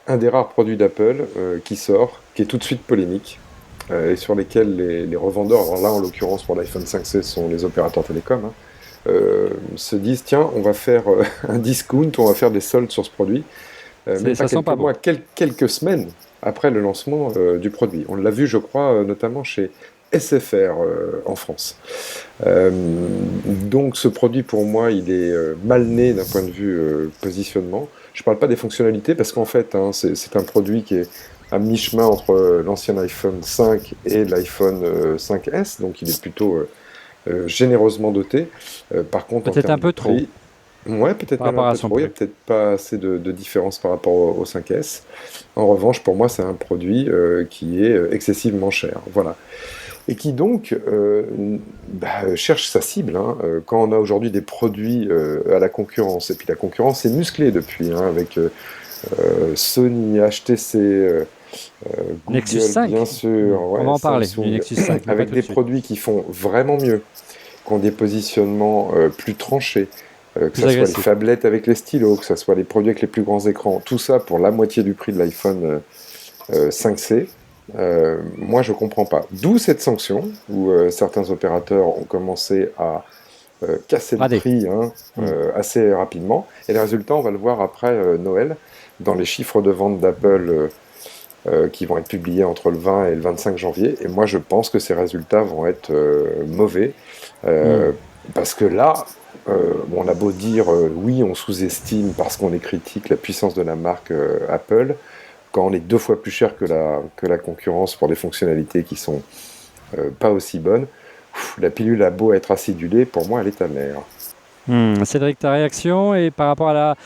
un des rares produits d'Apple qui sort, qui est tout de suite polémique. Et sur lesquels les revendeurs, alors là en l'occurrence pour l'iPhone 5C sont les opérateurs télécoms, se disent tiens, on va faire un discount, on va faire des soldes sur ce produit, mais pas quelques mois, quelques semaines après le lancement du produit. On l'a vu, je crois, notamment chez SFR en France. Donc ce produit pour moi il est mal né d'un point de vue positionnement. Je ne parle pas des fonctionnalités parce qu'en fait c'est un produit qui est à mi-chemin entre l'ancien iPhone 5 et l'iPhone 5S, donc il est plutôt généreusement doté. Par contre, peut-être un peu trop. Ouais, peut-être même un peu trop. Il n'y a peut-être pas assez de différence par rapport au 5S. En revanche, pour moi, c'est un produit qui est excessivement cher. Voilà. Et qui donc cherche sa cible. Quand on a aujourd'hui des produits à la concurrence, et puis la concurrence est musclée depuis, avec Sony, HTC, Google, Nexus 5. bien sûr. On va en parler, du Nexus 5. Avec des produits qui font vraiment mieux, qui ont des positionnements plus tranchés, que ce soit les phablettes avec les stylos, que ce soit les produits avec les plus grands écrans, tout ça pour la moitié du prix de l'iPhone 5C. Moi, je ne comprends pas. D'où cette sanction, où certains opérateurs ont commencé à casser le prix assez rapidement. Et le résultat, on va le voir après Noël, dans les chiffres de vente d'Apple qui vont être publiés entre le 20 et le 25 janvier. Et moi, je pense que ces résultats vont être mauvais. Parce que là, on a beau dire oui, on sous-estime parce qu'on est critique la puissance de la marque Apple, quand on est 2 fois plus cher que la concurrence pour des fonctionnalités qui sont pas aussi bonnes, la pilule a beau être acidulée, pour moi, elle est amère. Cédric, ta réaction et par rapport à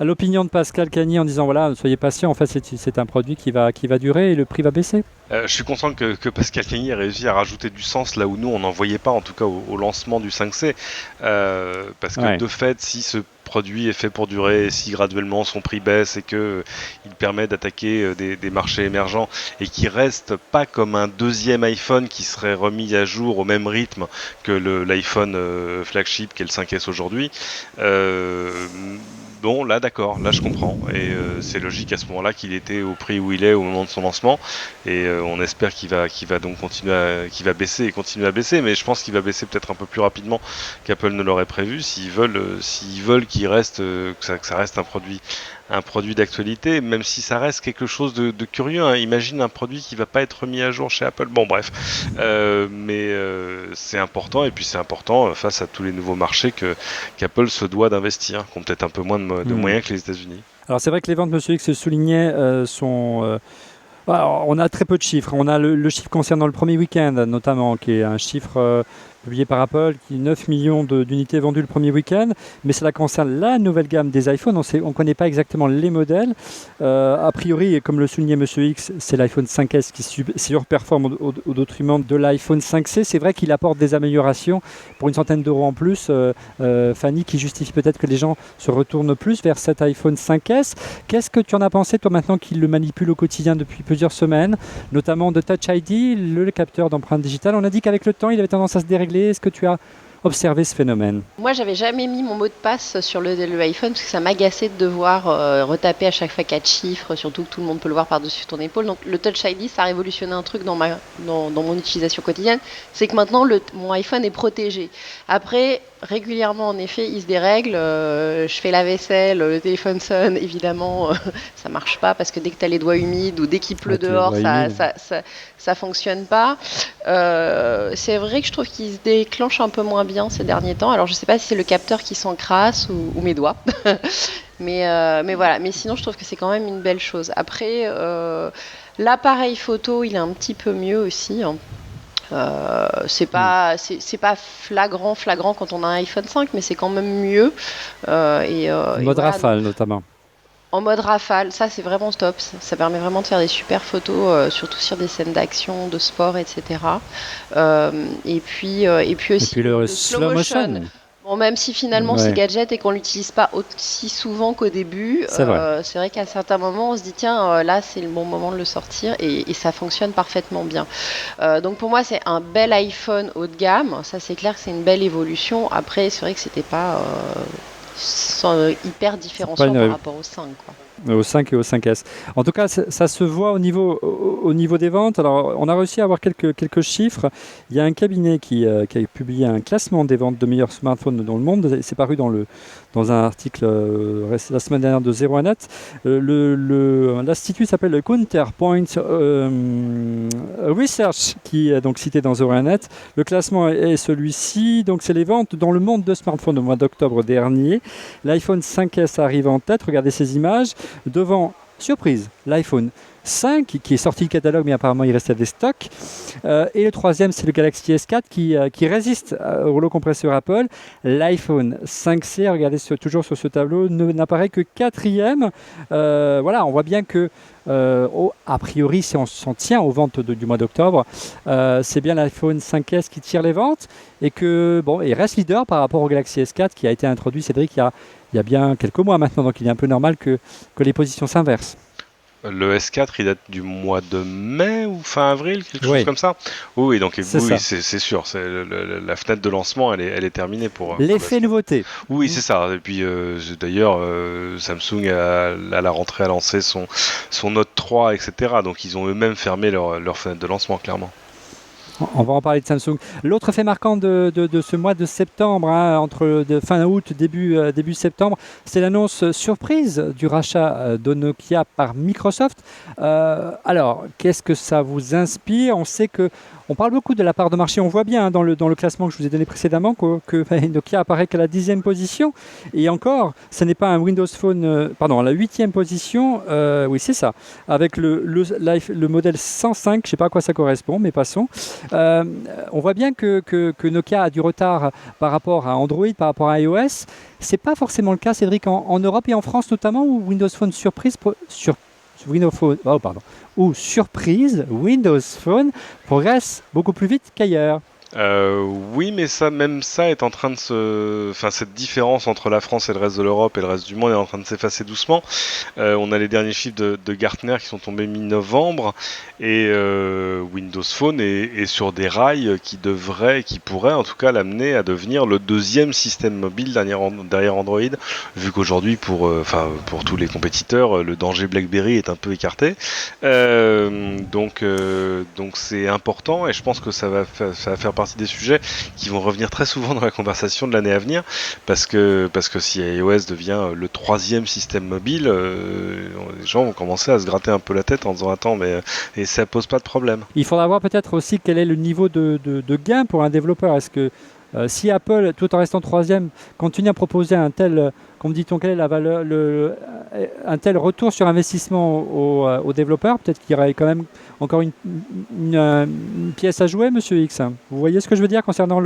l'opinion de Pascal Cagny en disant voilà, soyez patient, en fait c'est un produit qui va durer et le prix va baisser. Je suis content que Pascal Cagny ait réussi à rajouter du sens là où nous on n'en voyait pas, en tout cas au lancement du 5C, parce que de fait, si ce produit est fait pour durer, si graduellement son prix baisse et que il permet d'attaquer des marchés émergents et qui reste pas comme un deuxième iPhone qui serait remis à jour au même rythme que l'iPhone flagship qui est le 5S aujourd'hui. Bon, là d'accord, là je comprends, et c'est logique à ce moment-là qu'il était au prix où il est au moment de son lancement, et on espère qu'il va donc qu'il va baisser et continuer à baisser, mais je pense qu'il va baisser peut-être un peu plus rapidement qu'Apple ne l'aurait prévu, s'ils veulent qu'il reste, que ça reste un produit d'actualité, même si ça reste quelque chose de curieux. Imagine un produit qui va pas être mis à jour chez Apple. Bon, bref, mais c'est important, et puis c'est important face à tous les nouveaux marchés qu'Apple se doit d'investir, qui ont peut-être un peu moins de moyens que les États-Unis. Alors c'est vrai que les ventes, Monsieur X soulignait, sont on a très peu de chiffres. On a le chiffre concernant le premier week-end, notamment, qui est un chiffre publié par Apple, qui est 9 millions d'unités vendues le premier week-end, mais cela concerne la nouvelle gamme des iPhones. On ne connaît pas exactement les modèles. A priori, et comme le soulignait Monsieur X, c'est l'iPhone 5S qui surperforme au détriment de l'iPhone 5C. C'est vrai qu'il apporte des améliorations pour une centaine d'euros en plus, Fanny, qui justifie peut-être que les gens se retournent plus vers cet iPhone 5S. Qu'est-ce que tu en as pensé, toi, maintenant qu'il le manipule au quotidien depuis plusieurs semaines, notamment de Touch ID, le capteur d'empreinte digitale? On a dit qu'avec le temps, il avait tendance à se dérégler. Est-ce que tu as observé ce phénomène? Moi, j'avais jamais mis mon mot de passe sur le iPhone parce que ça m'agaçait de devoir retaper à chaque fois 4 chiffres, surtout que tout le monde peut le voir par-dessus ton épaule. Donc le Touch ID, ça a révolutionné un truc dans mon utilisation quotidienne, c'est que maintenant mon iPhone est protégé. Après, régulièrement, en effet, il se dérègle. Je fais la vaisselle, le téléphone sonne, évidemment, ça marche pas parce que dès que tu as les doigts humides ou dès qu'il pleut dehors, ça fonctionne pas. C'est vrai que je trouve qu'il se déclenche un peu moins bien ces derniers temps. Alors je sais pas si c'est le capteur qui s'encrasse ou mes doigts. mais voilà. Mais sinon, je trouve que c'est quand même une belle chose. Après, l'appareil photo, il est un petit peu mieux aussi, hein. C'est pas flagrant quand on a un iPhone 5, mais c'est quand même mieux. Mode rafale notamment. En mode rafale, ça c'est vraiment top. Ça permet vraiment de faire des super photos, surtout sur des scènes d'action, de sport, etc. Et puis aussi le slow motion. Bon, même si finalement c'est gadget et qu'on l'utilise pas aussi souvent qu'au début, c'est vrai qu'à certains moments on se dit tiens, là c'est le bon moment de le sortir et ça fonctionne parfaitement bien. Donc pour moi c'est un bel iPhone haut de gamme, ça c'est clair que c'est une belle évolution. Après c'est vrai que c'était pas hyper différenciant par rapport au 5, quoi. Au 5 et au 5S. En tout cas, ça se voit au niveau des ventes. Alors, on a réussi à avoir quelques chiffres. Il y a un cabinet qui a publié un classement des ventes de meilleurs smartphones dans le monde. C'est paru dans un article la semaine dernière de 01net. L'institut s'appelle le Counterpoint Research, qui est donc cité dans 01net. Le classement est celui-ci. Donc, c'est les ventes dans le monde de smartphones au mois d'octobre dernier. L'iPhone 5S arrive en tête. Regardez ces images. Devant, surprise, l'iPhone 5 qui est sorti du catalogue, mais apparemment il restait des stocks. Et le troisième, c'est le Galaxy S4 qui résiste au rouleau compresseur Apple. L'iPhone 5C, regardez toujours sur ce tableau, n'apparaît que quatrième. Voilà, on voit bien que a priori, si on s'en tient aux ventes du mois d'octobre, c'est bien l'iPhone 5S qui tire les ventes et que il reste leader par rapport au Galaxy S4 qui a été introduit, Cédric, il y a bien quelques mois maintenant, donc il est un peu normal que les positions s'inversent. Le S4, il date du mois de mai ou fin avril, quelque chose comme ça. Oui, donc c'est sûr. La fenêtre de lancement, elle est terminée pour. L'effet nouveauté. Oui, c'est ça. Et puis d'ailleurs, Samsung à la rentrée a lancé son Note 3, etc. Donc ils ont eux-mêmes fermé leur fenêtre de lancement, clairement. On va en parler de Samsung. L'autre fait marquant de ce mois de septembre, entre fin août, début septembre, c'est l'annonce surprise du rachat de Nokia par Microsoft. Alors, qu'est-ce que ça vous inspire? On sait on parle beaucoup de la part de marché. On voit bien dans le classement que je vous ai donné précédemment que Nokia apparaît qu'à la 10e position. Et encore, ce n'est pas un Windows Phone, pardon, à la 8e position. Oui, c'est ça. Avec le modèle 105, je ne sais pas à quoi ça correspond, mais passons. On voit bien que Nokia a du retard par rapport à Android, par rapport à iOS. Ce n'est pas forcément le cas, Cédric, en Europe et en France notamment, où Windows Phone surprise Windows Phone progresse beaucoup plus vite qu'ailleurs. Oui, mais même ça est en train de cette différence entre la France et le reste de l'Europe et le reste du monde est en train de s'effacer doucement. On a les derniers chiffres de Gartner qui sont tombés mi-novembre et Windows Phone est sur des rails qui pourraient en tout cas l'amener à devenir le deuxième système mobile derrière Android, vu qu'aujourd'hui pour tous les compétiteurs, le danger BlackBerry est un peu écarté. Donc c'est important et je pense que ça va faire partie des sujets qui vont revenir très souvent dans la conversation de l'année à venir parce que si iOS devient le troisième système mobile, les gens vont commencer à se gratter un peu la tête en disant attends et ça pose pas de problème. Il faudra voir peut-être aussi quel est le niveau de gain pour un développeur. Est-ce que si Apple, tout en restant troisième, continue à proposer un tel, comme dit-on, quelle est la valeur, un tel retour sur investissement aux développeurs, peut-être qu'il y aurait quand même encore une pièce à jouer, Monsieur X. Vous voyez ce que je veux dire concernant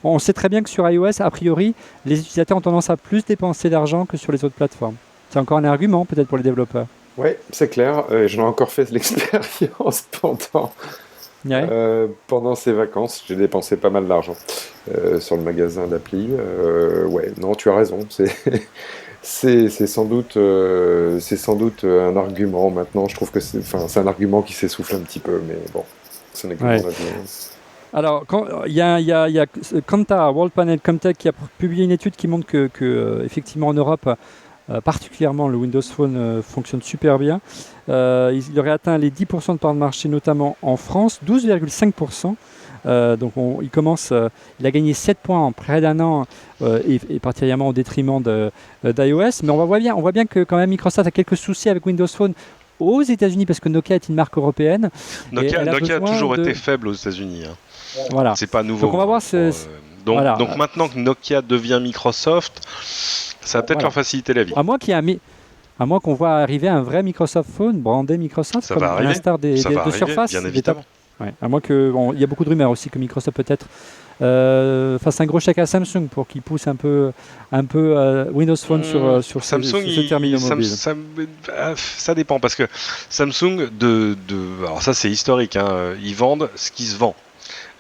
on sait très bien que sur iOS, a priori, les utilisateurs ont tendance à plus dépenser d'argent que sur les autres plateformes. C'est encore un argument peut-être pour les développeurs. Oui, c'est clair. J'en ai encore fait l'expérience pendant ces vacances. J'ai dépensé pas mal d'argent sur le magasin d'appli. Non, tu as raison. C'est sans doute un argument maintenant. Je trouve que c'est un argument qui s'essouffle un petit peu, mais bon, ce n'est que mon avis. Alors, il y a Kantar, World Panel Comtech, qui a publié une étude qui montre que effectivement en Europe, particulièrement le Windows Phone fonctionne super bien. Il aurait atteint les 10% de part de marché, notamment en France, 12,5%. Donc il a gagné 7 points en près d'un an, et particulièrement au détriment d'iOS. Mais on voit bien que quand même Microsoft a quelques soucis avec Windows Phone aux États-Unis, parce que Nokia est une marque européenne. Nokia a toujours été faible aux États-Unis. Voilà. C'est pas nouveau. Donc on va voir. Donc maintenant que Nokia devient Microsoft, ça va peut-être leur faciliter la vie. À moins qu'on voit arriver un vrai Microsoft Phone brandé Microsoft, ça comme va à l'instar de Surface. Bien évidemment. Ouais. À moins il y a beaucoup de rumeurs aussi que Microsoft peut-être fasse un gros chèque à Samsung pour qu'il pousse un peu Windows Phone sur Samsung, ce terminal mobile. Ça dépend, parce que Samsung, alors ça c'est historique, ils vendent ce qui se vend.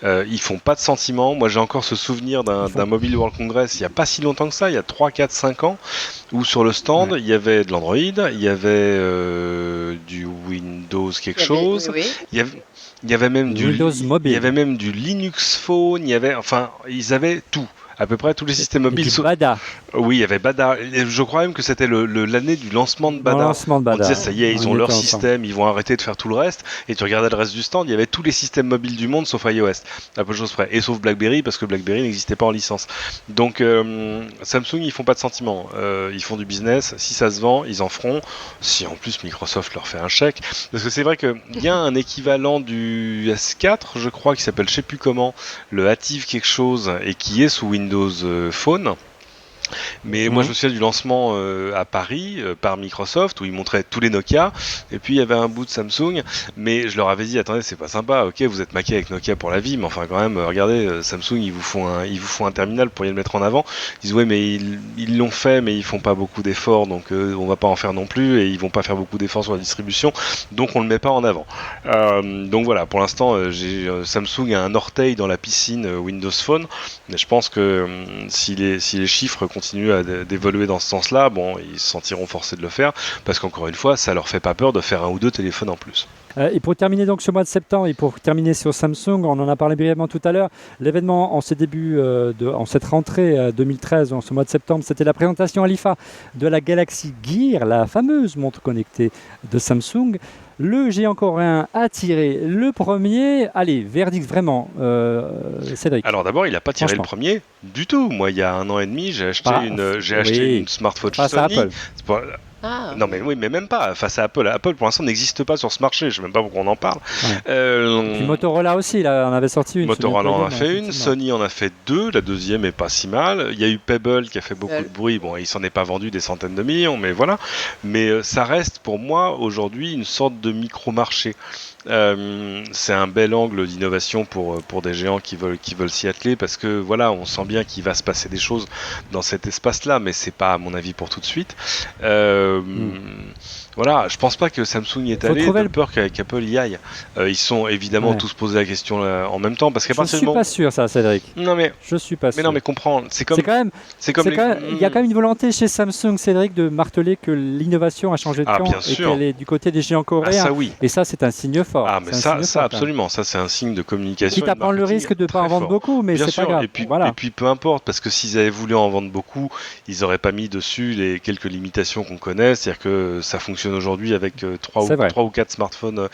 Ils font pas de sentiments. Moi j'ai encore ce souvenir d'un Mobile World Congress il y a pas si longtemps que ça, il y a 3, 4, 5 ans, où sur le stand il y avait de l'Android, il y avait du Windows quelque chose, il y avait même du Windows Mobile. Il y avait même du Linux Phone, ils avaient tout. À peu près tous les systèmes mobiles. Bada. Oui, il y avait Bada. Et je crois même que c'était l'année du lancement de Bada. On disait, ça y est, ils ont leur système, ils vont arrêter de faire tout le reste. Et tu regardais le reste du stand, il y avait tous les systèmes mobiles du monde sauf iOS, à peu de choses près. Et sauf BlackBerry, parce que BlackBerry n'existait pas en licence. Donc Samsung, ils font pas de sentiments. Ils font du business. Si ça se vend, ils en feront. Si en plus Microsoft leur fait un chèque. Parce que c'est vrai qu'il y a un équivalent du S4, je crois, qui s'appelle je sais plus comment, le Active quelque chose, et qui est sous Windows Phone. Mais moi je me souviens du lancement à Paris par Microsoft, où ils montraient tous les Nokia, et puis il y avait un bout de Samsung, mais je leur avais dit attendez, c'est pas sympa, ok vous êtes maqués avec Nokia pour la vie, mais enfin quand même regardez, Samsung ils vous font un terminal, pour le mettre en avant. Ils disent ouais mais ils l'ont fait, mais ils font pas beaucoup d'efforts, donc on va pas en faire non plus, et ils vont pas faire beaucoup d'efforts sur la distribution, donc on le met pas en avant. Donc voilà, pour l'instant Samsung a un orteil dans la piscine Windows Phone, mais je pense que si les chiffres continuent d'évoluer dans ce sens-là, bon, ils se sentiront forcés de le faire, parce qu'encore une fois, ça leur fait pas peur de faire un ou deux téléphones en plus. Et pour terminer donc ce mois de septembre, et pour terminer sur Samsung, on en a parlé brièvement tout à l'heure, l'événement en cette rentrée 2013, en ce mois de septembre, c'était la présentation à l'IFA de la Galaxy Gear, la fameuse montre connectée de Samsung. Le géant coréen a tiré le premier. Allez, verdict vraiment, Cédric. Alors d'abord, il n'a pas tiré le premier du tout. Moi, il y a 1 an et demi, j'ai acheté une smartphone Sony. Non mais oui, mais même pas face à Apple. Apple pour l'instant n'existe pas sur ce marché. Je sais même pas pourquoi on en parle. Puis Motorola aussi, là, on avait sorti une. Motorola en a fait une, Sony en a fait 2. La deuxième est pas si mal. Il y a eu Pebble qui a fait beaucoup de bruit. Bon, il s'en est pas vendu des centaines de millions, mais voilà. Mais ça reste pour moi aujourd'hui une sorte de micro-marché. C'est un bel angle d'innovation pour des géants qui veulent s'y atteler, parce que voilà, on sent bien qu'il va se passer des choses dans cet espace-là, mais c'est pas à mon avis pour tout de suite. Voilà, je pense pas que Samsung y est allé, de peur qu'Apple y aille. Ils sont évidemment tous posé la question en même temps, parce qu'à partir du moment... Je suis pas sûr ça, Cédric. Non mais je suis pas sûr. Mais non mais comprends, il y a quand même une volonté chez Samsung, Cédric, de marteler que l'innovation a changé de camp et qu'elle est du côté des géants coréens. Ça, oui. Et ça, c'est un signe fort. Ah mais ça absolument, ça c'est un signe de communication. Quitte à prendre le risque de pas en vendre beaucoup, mais c'est pas grave. Et puis peu importe, parce que s'ils avaient voulu en vendre beaucoup, ils auraient pas mis dessus les quelques limitations qu'on connaît, c'est-à-dire que ça fonctionne aujourd'hui avec 3 ou 4 smartphones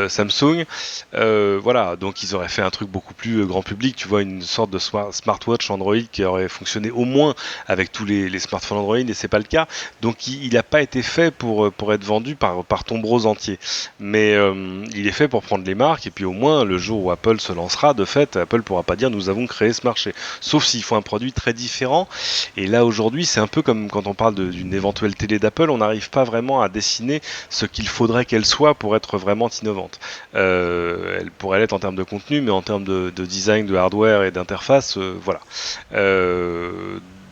Samsung. Voilà, donc ils auraient fait un truc beaucoup plus grand public, tu vois, une sorte de smartwatch Android qui aurait fonctionné au moins avec tous les smartphones Android, et c'est pas le cas. Donc il n'a pas été fait pour être vendu par tombereaux entiers. Mais il est fait pour prendre les marques, et puis au moins le jour où Apple se lancera, de fait, Apple pourra pas dire nous avons créé ce marché. Sauf s'il faut un produit très différent. Et là aujourd'hui, c'est un peu comme quand on parle d'une éventuelle télé d'Apple, on n'arrive pas vraiment à dessiner ce qu'il faudrait qu'elle soit pour être vraiment innovante. Elle pourrait l'être en termes de contenu, mais en termes de design, de hardware et d'interface, voilà.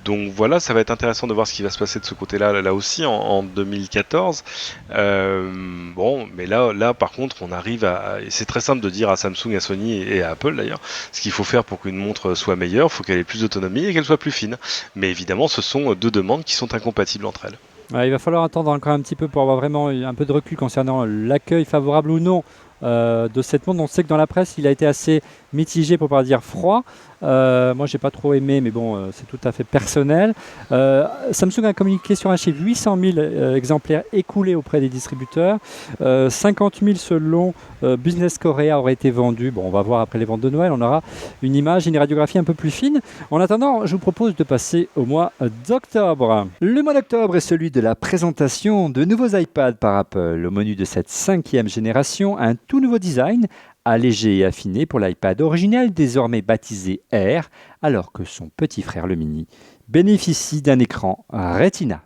Donc voilà, ça va être intéressant de voir ce qui va se passer de ce côté-là, là aussi, en 2014. Bon, mais là, par contre, on arrive et c'est très simple de dire à Samsung, à Sony et à Apple d'ailleurs, ce qu'il faut faire pour qu'une montre soit meilleure, il faut qu'elle ait plus d'autonomie et qu'elle soit plus fine. Mais évidemment, ce sont deux demandes qui sont incompatibles entre elles. Il va falloir attendre encore un petit peu pour avoir vraiment un peu de recul concernant l'accueil favorable ou non de cette montre. On sait que dans la presse, il a été assez mitigé, pour pas dire froid. Moi, j'ai pas trop aimé, mais bon, c'est tout à fait personnel. Samsung a communiqué sur un chiffre 800 000 exemplaires écoulés auprès des distributeurs. 50 000 selon Business Korea auraient été vendus. Bon, on va voir après les ventes de Noël, on aura une image et une radiographie un peu plus fine. En attendant, je vous propose de passer au mois d'octobre. Le mois d'octobre est celui de la présentation de nouveaux iPads par Apple. Au menu de cette 5e génération, un tout nouveau design, allégé et affiné pour l'iPad original, désormais baptisé Air, alors que son petit frère le Mini bénéficie d'un écran Retina.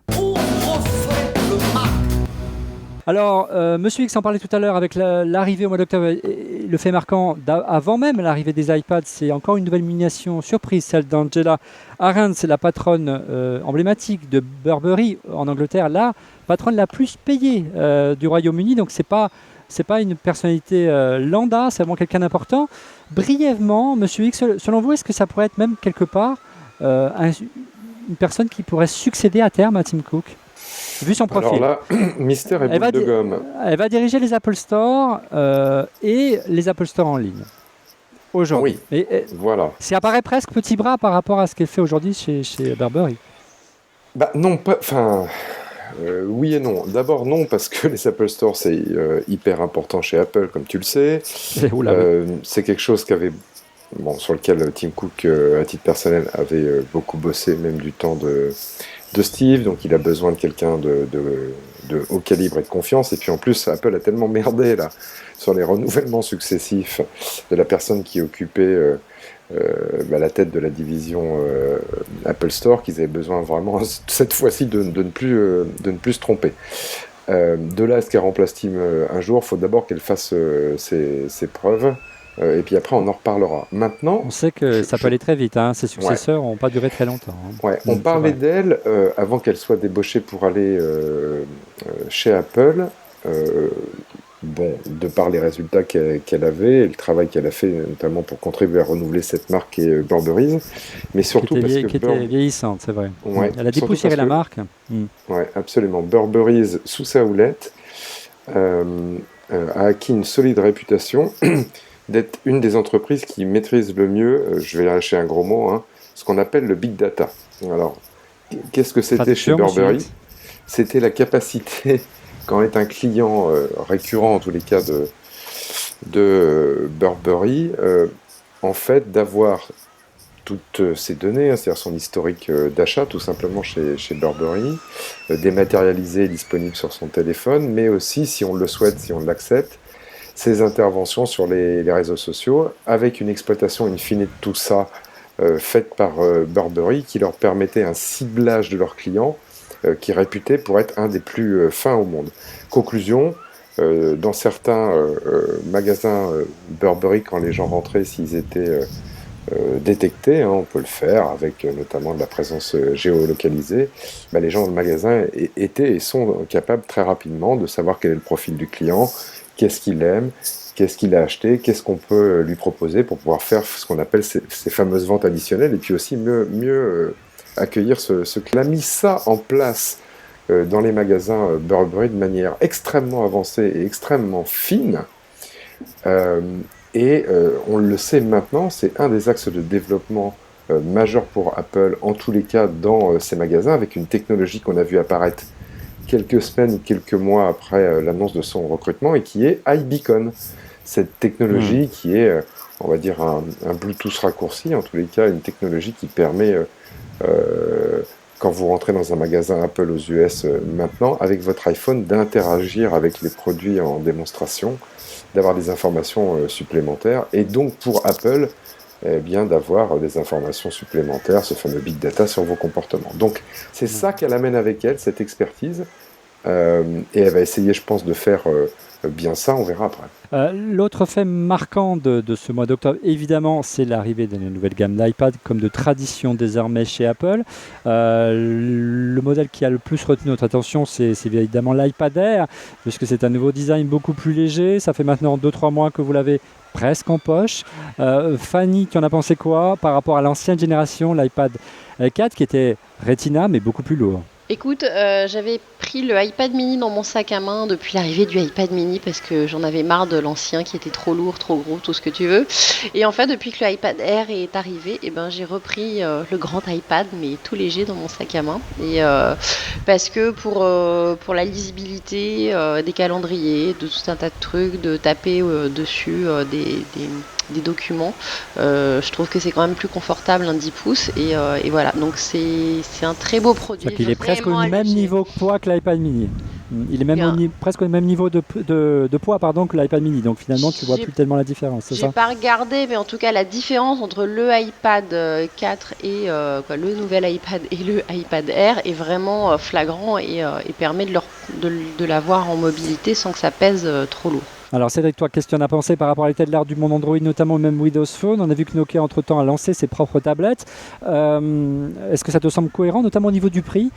Alors, Monsieur X en parlait tout à l'heure avec l'arrivée au mois d'octobre, et le fait marquant avant même l'arrivée des iPads, c'est encore une nouvelle miniation surprise, celle d'Angela Arendt, c'est la patronne emblématique de Burberry en Angleterre, la patronne la plus payée du Royaume-Uni, donc c'est pas une personnalité lambda, c'est vraiment quelqu'un d'important. Brièvement, Monsieur X, selon vous, est-ce que ça pourrait être même quelque part une personne qui pourrait succéder à terme à Tim Cook, vu son profil? Alors là, mystère et boule de gomme. Elle va diriger les Apple Store et les Apple Store en ligne aujourd'hui. Oui, voilà. Ça apparaît presque petit bras par rapport à ce qu'elle fait aujourd'hui chez Burberry. Bah non, pas... Enfin... oui et non. D'abord non, parce que les Apple Store, c'est hyper important chez Apple, comme tu le sais. C'est quelque chose sur lequel Tim Cook, à titre personnel, avait beaucoup bossé, même du temps de Steve. Donc il a besoin de quelqu'un de haut calibre et de confiance. Et puis en plus, Apple a tellement merdé là, sur les renouvellements successifs de la personne qui occupait la tête de la division Apple Store, qu'ils avaient besoin vraiment cette fois-ci de ne plus se tromper. De là à ce qu'elle remplace Tim un jour, il faut d'abord qu'elle fasse ses preuves, et puis après on en reparlera. Maintenant, on sait que ça peut aller très vite, hein. Ses successeurs n'ont pas duré très longtemps. Hein. Ouais, on parlait d'elle avant qu'elle soit débauchée pour aller chez Apple. De par les résultats qu'elle avait et le travail qu'elle a fait, notamment pour contribuer à renouveler cette marque et Burberry, mais surtout parce que... Qui était vieillissante, c'est vrai. Ouais, elle a dépoussiéré la marque. Ouais, absolument. Burberry, sous sa houlette, a acquis une solide réputation d'être une des entreprises qui maîtrise le mieux, je vais lâcher un gros mot, ce qu'on appelle le big data. Alors, qu'est-ce que c'était chez Burberry? C'était la capacité... Quand est un client récurrent, en tous les cas, de Burberry, en fait, d'avoir toutes ces données, c'est-à-dire son historique d'achat, tout simplement chez Burberry, dématérialisé, disponible sur son téléphone, mais aussi, si on le souhaite, si on l'accepte, ses interventions sur les réseaux sociaux, avec une exploitation in fine de tout ça, faite par Burberry, qui leur permettait un ciblage de leurs clients, qui est réputé pour être un des plus fins au monde. Conclusion, dans certains magasins Burberry, quand les gens rentraient, s'ils étaient détectés, on peut le faire avec notamment de la présence géolocalisée, les gens dans le magasin étaient et sont capables très rapidement de savoir quel est le profil du client, qu'est-ce qu'il aime, qu'est-ce qu'il a acheté, qu'est-ce qu'on peut lui proposer pour pouvoir faire ce qu'on appelle ces fameuses ventes additionnelles, et puis aussi mieux accueillir ce qu'il a mis ça en place dans les magasins Burberry de manière extrêmement avancée et extrêmement fine. On le sait maintenant, c'est un des axes de développement majeur pour Apple, en tous les cas dans ces magasins, avec une technologie qu'on a vu apparaître quelques semaines ou quelques mois après l'annonce de son recrutement, et qui est iBeacon. Cette technologie qui est, on va dire, un Bluetooth raccourci, en tous les cas une technologie qui permet... quand vous rentrez dans un magasin Apple aux US maintenant, avec votre iPhone, d'interagir avec les produits en démonstration, d'avoir des informations supplémentaires, et donc pour Apple, d'avoir des informations supplémentaires, ce fameux big data sur vos comportements. Donc c'est ça qu'elle amène avec elle, cette expertise, et elle va essayer, je pense, de faire bien ça, on verra après. L'autre fait marquant de ce mois d'octobre, évidemment, c'est l'arrivée de la nouvelle gamme d'iPad, comme de tradition désormais chez Apple. Le modèle qui a le plus retenu notre attention, c'est évidemment l'iPad Air, puisque c'est un nouveau design beaucoup plus léger. Ça fait maintenant 2-3 mois que vous l'avez presque en poche. Fanny, tu en as pensé quoi par rapport à l'ancienne génération, l'iPad 4, qui était Retina, mais beaucoup plus lourd? Écoute, j'avais pris le iPad mini dans mon sac à main depuis l'arrivée du iPad mini parce que j'en avais marre de l'ancien qui était trop lourd, trop gros, tout ce que tu veux. Et en fait, depuis que le iPad Air est arrivé, j'ai repris le grand iPad, mais tout léger dans mon sac à main. Et parce que pour la lisibilité des calendriers, de tout un tas de trucs, de taper dessus des documents, je trouve que c'est quand même plus confortable un 10 pouces et voilà, donc c'est un très beau produit. Il est presque au même niveau de poids que l'iPad mini. Il est même presque au même niveau de poids que l'iPad mini, donc finalement tu vois plus tellement la différence, c'est ça? J'ai pas regardé, mais en tout cas la différence entre le iPad 4 et le nouvel iPad et le iPad Air est vraiment flagrant et permet de l'avoir en mobilité sans que ça pèse trop lourd. Alors Cédric, toi, qu'est-ce que tu en as pensé par rapport à l'état de l'art du monde Android, notamment même Windows Phone? On a vu que Nokia, entre-temps, a lancé ses propres tablettes. Est-ce que ça te semble cohérent, notamment au niveau du prix?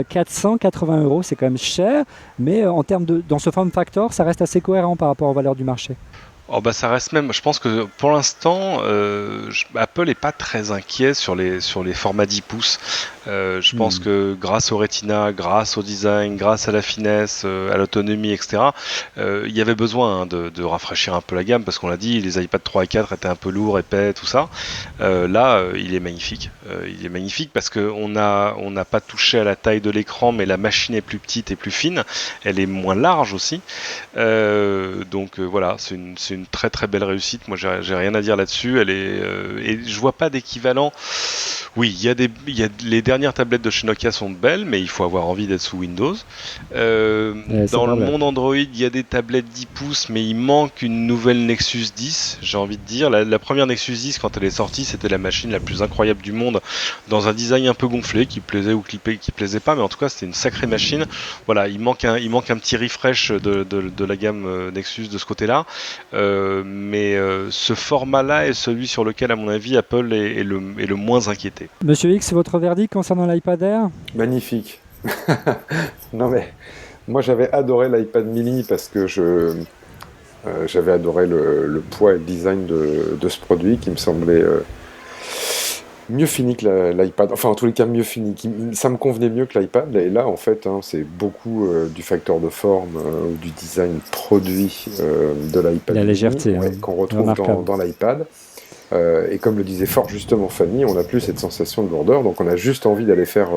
480 €, c'est quand même cher, mais en termes dans ce form factor, ça reste assez cohérent par rapport aux valeurs du marché. Oh bah ça reste même, je pense que pour l'instant, Apple n'est pas très inquiet sur les formats 10 pouces. Je pense que grâce au Retina, grâce au design, grâce à la finesse, à l'autonomie, etc., il y avait besoin de rafraîchir un peu la gamme, parce qu'on l'a dit, les iPad 3 et 4 étaient un peu lourds, épais, tout ça. Là, il est magnifique. Il est magnifique parce qu'on n'a pas touché à la taille de l'écran, mais la machine est plus petite et plus fine. Elle est moins large aussi. Donc voilà, c'est une très très belle réussite. Moi, j'ai rien à dire là-dessus. Et je vois pas d'équivalent. Oui, les dernières tablettes de chez Nokia sont belles, mais il faut avoir envie d'être sous Windows. Dans le monde Android, il y a des tablettes 10 pouces, mais il manque une nouvelle Nexus 10, j'ai envie de dire. La première Nexus 10, quand elle est sortie, c'était la machine la plus incroyable du monde, dans un design un peu gonflé, qui plaisait ou qui plaisait pas, mais en tout cas, c'était une sacrée machine. Voilà, il manque un petit refresh de la gamme Nexus de ce côté-là. Mais ce format-là est celui sur lequel, à mon avis, Apple est le moins inquiété. Monsieur X, votre verdict concernant l'iPad Air? Magnifique. Non mais, moi j'avais adoré l'iPad mini parce que j'avais adoré le poids et le design de ce produit qui me semblait mieux fini que l'iPad. Enfin, en tous les cas, mieux fini. Ça me convenait mieux que l'iPad. Et là, en fait, c'est beaucoup du facteur de forme ou du design produit de l'iPad la mini, légèreté qu'on retrouve dans l'iPad. Et comme le disait fort justement Fanny, on n'a plus cette sensation de lourdeur, donc on a juste envie d'aller faire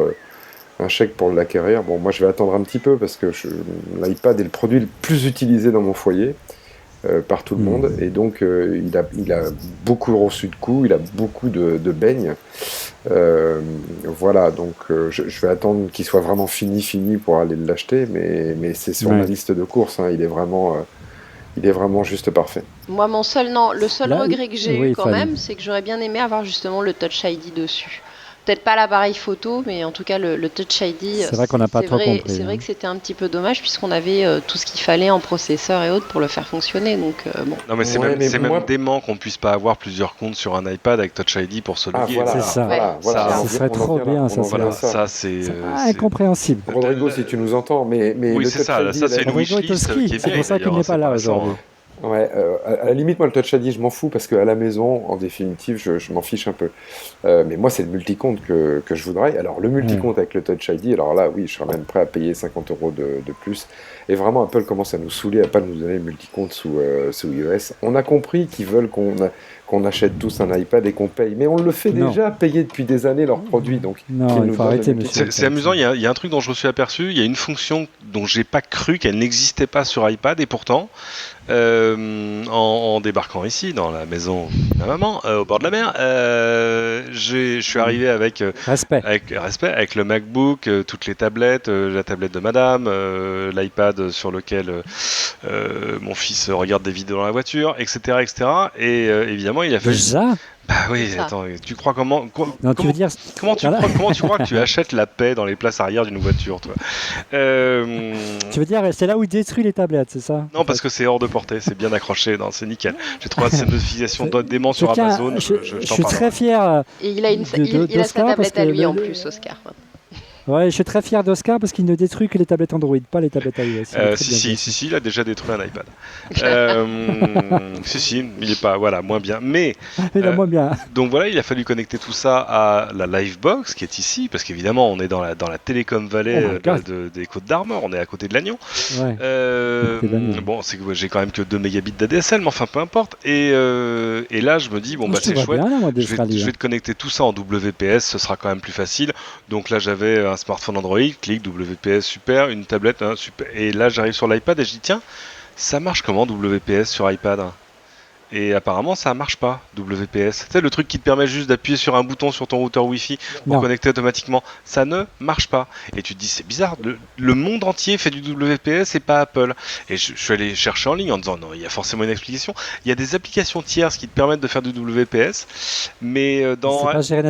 un chèque pour l'acquérir. Bon, moi je vais attendre un petit peu parce que l'iPad est le produit le plus utilisé dans mon foyer par tout le monde, et donc il a beaucoup reçu de coups, il a beaucoup de beignes. Voilà, donc je vais attendre qu'il soit vraiment fini pour aller l'acheter, mais c'est sur ma liste de courses, hein, il est vraiment juste parfait. Moi, le seul regret que j'ai eu quand même, c'est que j'aurais bien aimé avoir justement le Touch ID dessus. Peut-être pas l'appareil photo, mais en tout cas le Touch ID. C'est vrai qu'on n'a pas trop compris. C'est vrai que c'était un petit peu dommage puisqu'on avait tout ce qu'il fallait en processeur et autres pour le faire fonctionner. Donc bon. Non mais c'est même dément qu'on puisse pas avoir plusieurs comptes sur un iPad avec Touch ID pour se loguer. C'est ça. Voilà, ce serait trop bien. Ça c'est incompréhensible. Rodrigo, si tu nous entends, mais oui, c'est ça. Ça c'est une wishlist qui est bien. C'est pour ça qu'il n'est pas là aujourd'hui. Ouais, à la limite, moi, le Touch ID, je m'en fous parce qu'à la maison, en définitive, je m'en fiche un peu. Mais moi, c'est le multicompte que je voudrais. Alors, le multicompte avec le Touch ID, alors là, oui, je serais même prêt à payer 50 € de plus. Et vraiment, Apple commence à nous saouler à pas nous donner le multicompte sous iOS. On a compris qu'ils veulent qu'on achète tous un iPad et qu'on paye. Mais on le fait déjà payer depuis des années leurs produits. Donc, non, il faut arrêter, monsieur. C'est amusant, il y a un truc dont je me suis aperçu. Il y a une fonction dont j'ai pas cru qu'elle n'existait pas sur iPad, et pourtant, en débarquant ici, dans la maison de ma maman, au bord de la mer, je suis arrivé avec respect, avec le MacBook, toutes les tablettes, la tablette de madame, l'iPad sur lequel mon fils regarde des vidéos dans la voiture, etc. Et évidemment, il a fait... Déjà ? Bah oui, attends, tu crois comment tu crois que tu achètes la paix dans les places arrière d'une voiture, toi Tu veux dire, c'est là où il détruit les tablettes, c'est ça? Non, parce que c'est hors de portée, c'est bien accroché, c'est nickel. J'ai trouvé cette notification d'aimant sur Amazon. Je suis très fier. Et il a sa tablette à lui en plus, Oscar. Ouais, je suis très fier d'Oscar parce qu'il ne détruit que les tablettes Android, pas les tablettes iOS. Si, il a déjà détruit un iPad. Si, il est pas, moins bien. Mais il a moins bien. donc voilà, il a fallu connecter tout ça à la Livebox qui est ici, parce qu'évidemment, on est dans la Telecom Valley des Côtes d'Armor, on est à côté de Lannion. Ouais. Bon, c'est que j'ai quand même que 2 mégabits d'ADSL, mais enfin peu importe. Et là, je me dis, c'est chouette. Je vais te connecter tout ça en WPS, ce sera quand même plus facile. Donc là, j'avais un smartphone Android, clic, WPS, super, une tablette, super. Et là, j'arrive sur l'iPad et je dis, tiens, ça marche comment WPS sur iPad ? Et apparemment, ça marche pas, WPS. Tu sais, le truc qui te permet juste d'appuyer sur un bouton sur ton routeur Wi-Fi pour connecter automatiquement, ça ne marche pas. Et tu te dis, c'est bizarre, le monde entier fait du WPS et pas Apple. Et je suis allé chercher en ligne en disant, non, il y a forcément une explication. Il y a des applications tierces qui te permettent de faire du WPS, mais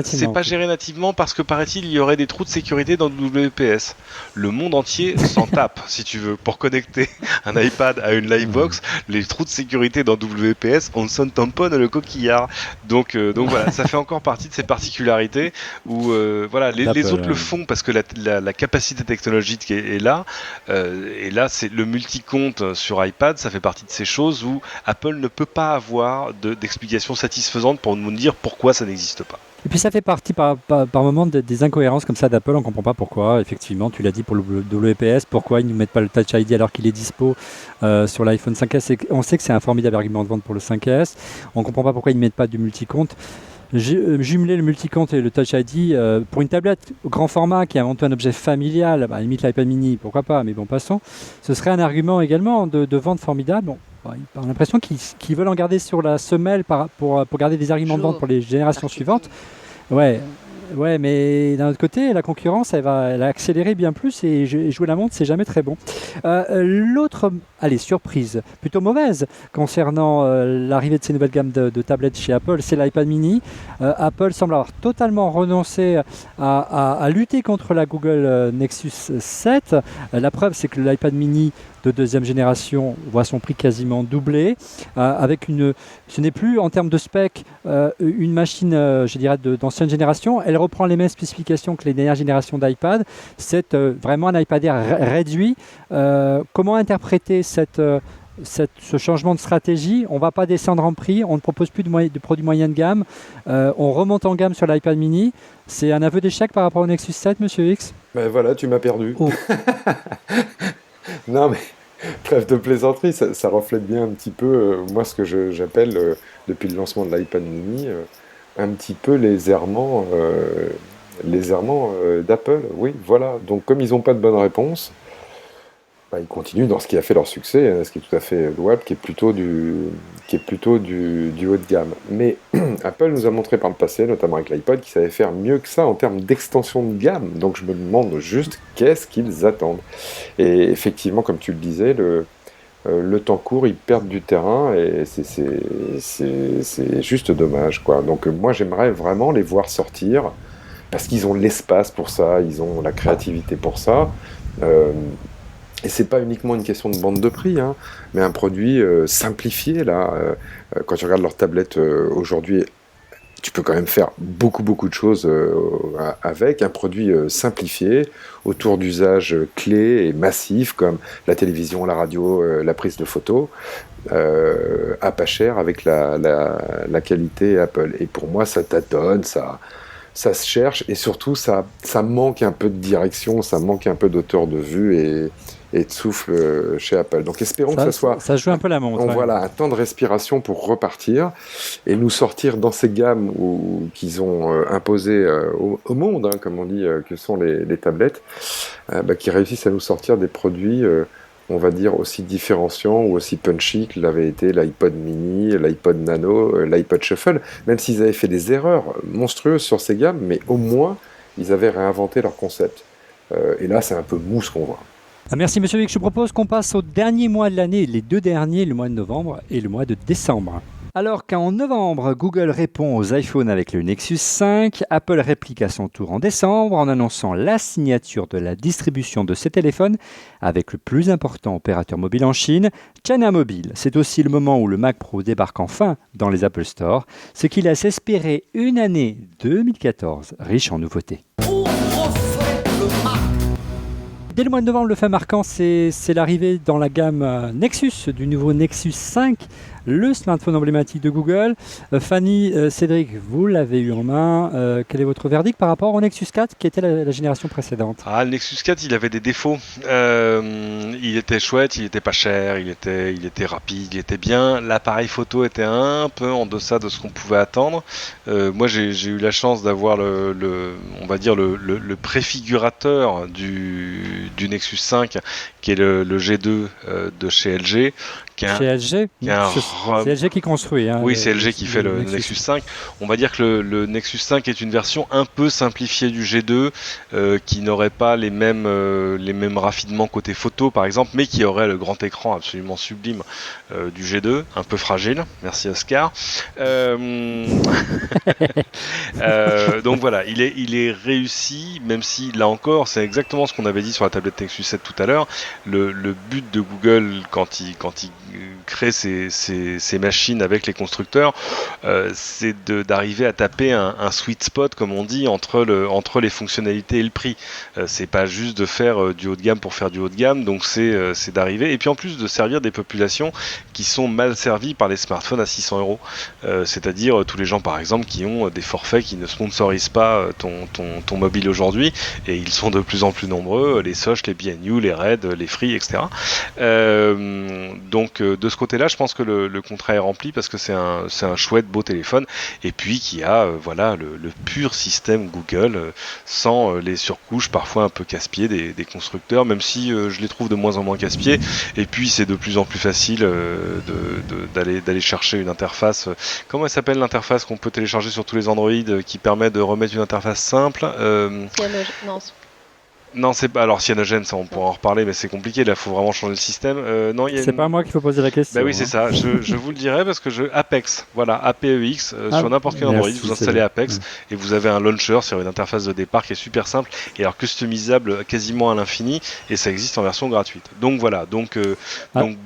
c'est pas géré nativement parce que, paraît-il, il y aurait des trous de sécurité dans le WPS. Le monde entier s'en tape, si tu veux. Pour connecter un iPad à une Livebox, les trous de sécurité dans WPS, on s'en tamponne le coquillard. Donc voilà, ça fait encore partie de ces particularités où les autres le font parce que la capacité technologique est là. Et là, c'est le multicompte sur iPad, ça fait partie de ces choses où Apple ne peut pas avoir d'explication satisfaisante pour nous dire pourquoi ça n'existe pas. Et puis ça fait partie par moment des incohérences comme ça d'Apple, on ne comprend pas pourquoi. Effectivement, tu l'as dit pour le WPS, pourquoi ils ne nous mettent pas le Touch ID alors qu'il est dispo sur l'iPhone 5S. On sait que c'est un formidable argument de vente pour le 5S. On ne comprend pas pourquoi ils ne mettent pas du multicompte. Jumeler le multicompte et le Touch ID pour une tablette grand format qui est avant tout un objet familial, à la limite l'iPad mini, pourquoi pas, mais bon, passons. Ce serait un argument également de vente formidable. Bon, on a l'impression qu'ils veulent en garder sur la semelle pour garder des arguments de vente pour les générations suivantes. Ouais, mais d'un autre côté, la concurrence, elle va accélérer bien plus et jouer la montre, c'est jamais très bon. L'autre, surprise, plutôt mauvaise concernant l'arrivée de ces nouvelles gammes de tablettes chez Apple, c'est l'iPad mini. Apple semble avoir totalement renoncé à lutter contre la Google Nexus 7. La preuve, c'est que l'iPad mini de deuxième génération voit son prix quasiment doubler, ce n'est plus en termes de spec une machine, je dirais, d'ancienne génération. Elle reprend les mêmes spécifications que les dernières générations d'iPad. C'est vraiment un iPad Air réduit. Comment interpréter ce changement de stratégie? On ne va pas descendre en prix, on ne propose plus de produits moyens de gamme, on remonte en gamme sur l'iPad mini. C'est un aveu d'échec par rapport au Nexus 7, Monsieur X? Ben voilà, tu m'as perdu. Oh. Non mais, trêve de plaisanterie, ça reflète bien un petit peu, moi ce que j'appelle, depuis le lancement de l'iPad mini, un petit peu les errements d'Apple. Oui, voilà. Donc comme ils n'ont pas de bonne réponse, ils continuent dans ce qui a fait leur succès, ce qui est tout à fait louable, qui est plutôt du haut de gamme. Mais Apple nous a montré par le passé, notamment avec l'iPod, qu'ils savaient faire mieux que ça en termes d'extension de gamme. Donc je me demande juste qu'est-ce qu'ils attendent. Et effectivement, comme tu le disais, le temps court, ils perdent du terrain et c'est juste dommage, quoi. Donc moi, j'aimerais vraiment les voir sortir parce qu'ils ont l'espace pour ça, ils ont la créativité pour ça. Et c'est pas uniquement une question de bande de prix, mais un produit simplifié, là. Quand tu regardes leur tablette aujourd'hui, tu peux quand même faire beaucoup de choses avec un produit simplifié, autour d'usages clés et massifs, comme la télévision, la radio, la prise de photos, à pas cher, avec la qualité Apple. Et pour moi, ça tâtonne, ça se cherche, et surtout, ça manque un peu de direction, ça manque un peu d'auteur de vue et de souffle chez Apple. Donc espérons que ça soit... Ça joue un peu la montre. Voilà, un temps de respiration pour repartir et nous sortir dans ces gammes qu'ils ont imposées au monde, comme on dit, que sont les tablettes, qui réussissent à nous sortir des produits, on va dire, aussi différenciants ou aussi punchy que l'avait été l'iPod mini, l'iPod nano, l'iPod shuffle, même s'ils avaient fait des erreurs monstrueuses sur ces gammes, mais au moins, ils avaient réinventé leur concept. Et là, c'est un peu mou ce qu'on voit. Merci Monsieur Vic, je propose qu'on passe au dernier mois de l'année, les deux derniers, le mois de novembre et le mois de décembre. Alors qu'en novembre, Google répond aux iPhones avec le Nexus 5, Apple réplique à son tour en décembre en annonçant la signature de la distribution de ses téléphones avec le plus important opérateur mobile en Chine, China Mobile. C'est aussi le moment où le Mac Pro débarque enfin dans les Apple Store, ce qui laisse espérer une année 2014 riche en nouveautés. On refait le Dès le mois de novembre, le fait marquant, c'est l'arrivée dans la gamme Nexus, du nouveau Nexus 5, le smartphone emblématique de Google. Fanny, Cédric, vous l'avez eu en main. Quel est votre verdict par rapport au Nexus 4 qui était la génération précédente? Le Nexus 4, il avait des défauts. Il était chouette, il était pas cher, il était rapide, il était bien. L'appareil photo était un peu en deçà de ce qu'on pouvait attendre. Moi, j'ai eu la chance d'avoir on va dire le préfigurateur du Nexus 5, qui est le G2 de chez LG. Chez LG, c'est LG qui construit. Oui, c'est LG qui fait le Nexus 5. On va dire que le Nexus 5 est une version un peu simplifiée du G2, qui n'aurait pas les mêmes raffinements côté photo, par exemple, mais qui aurait le grand écran absolument sublime du G2, un peu fragile. Merci Oscar. Donc voilà, il est réussi, même si là encore, c'est exactement ce qu'on avait dit sur la tablette Nexus 7 tout à l'heure. Le but de Google quand il crée ces machines avec les constructeurs, c'est d'arriver à taper un sweet spot, comme on dit, entre les fonctionnalités et le prix. C'est pas juste de faire du haut de gamme pour faire du haut de gamme, donc c'est d'arriver, et puis en plus de servir des populations qui sont mal servies par les smartphones à 600 €, c'est-à-dire tous les gens par exemple qui ont des forfaits qui ne sponsorisent pas ton mobile aujourd'hui, et ils sont de plus en plus nombreux, les Soch, les BNU, les Red, les Free, etc. Donc de ce côté-là, je pense que le contrat est rempli, parce que c'est un chouette beau téléphone, et puis qui a le pur système Google, sans les surcouches parfois un peu casse-pieds des constructeurs, même si je les trouve de moins en moins casse-pieds. Et puis c'est de plus en plus facile d'aller chercher une interface. Comment elle s'appelle l'interface qu'on peut télécharger sur tous les Android, qui permet de remettre une interface simple? Non, c'est pas. Alors, Cyanogen, ça on pourra en reparler, mais c'est compliqué. Là, il faut vraiment changer le système. Non, c'est pas moi qu'il faut poser la question. Bah oui, c'est ça. Je vous le dirai, parce que Apex, voilà, APEX, sur n'importe quel Android, vous installez Apex et vous avez un launcher sur une interface de départ qui est super simple et alors customisable quasiment à l'infini, et ça existe en version gratuite. Donc voilà. Donc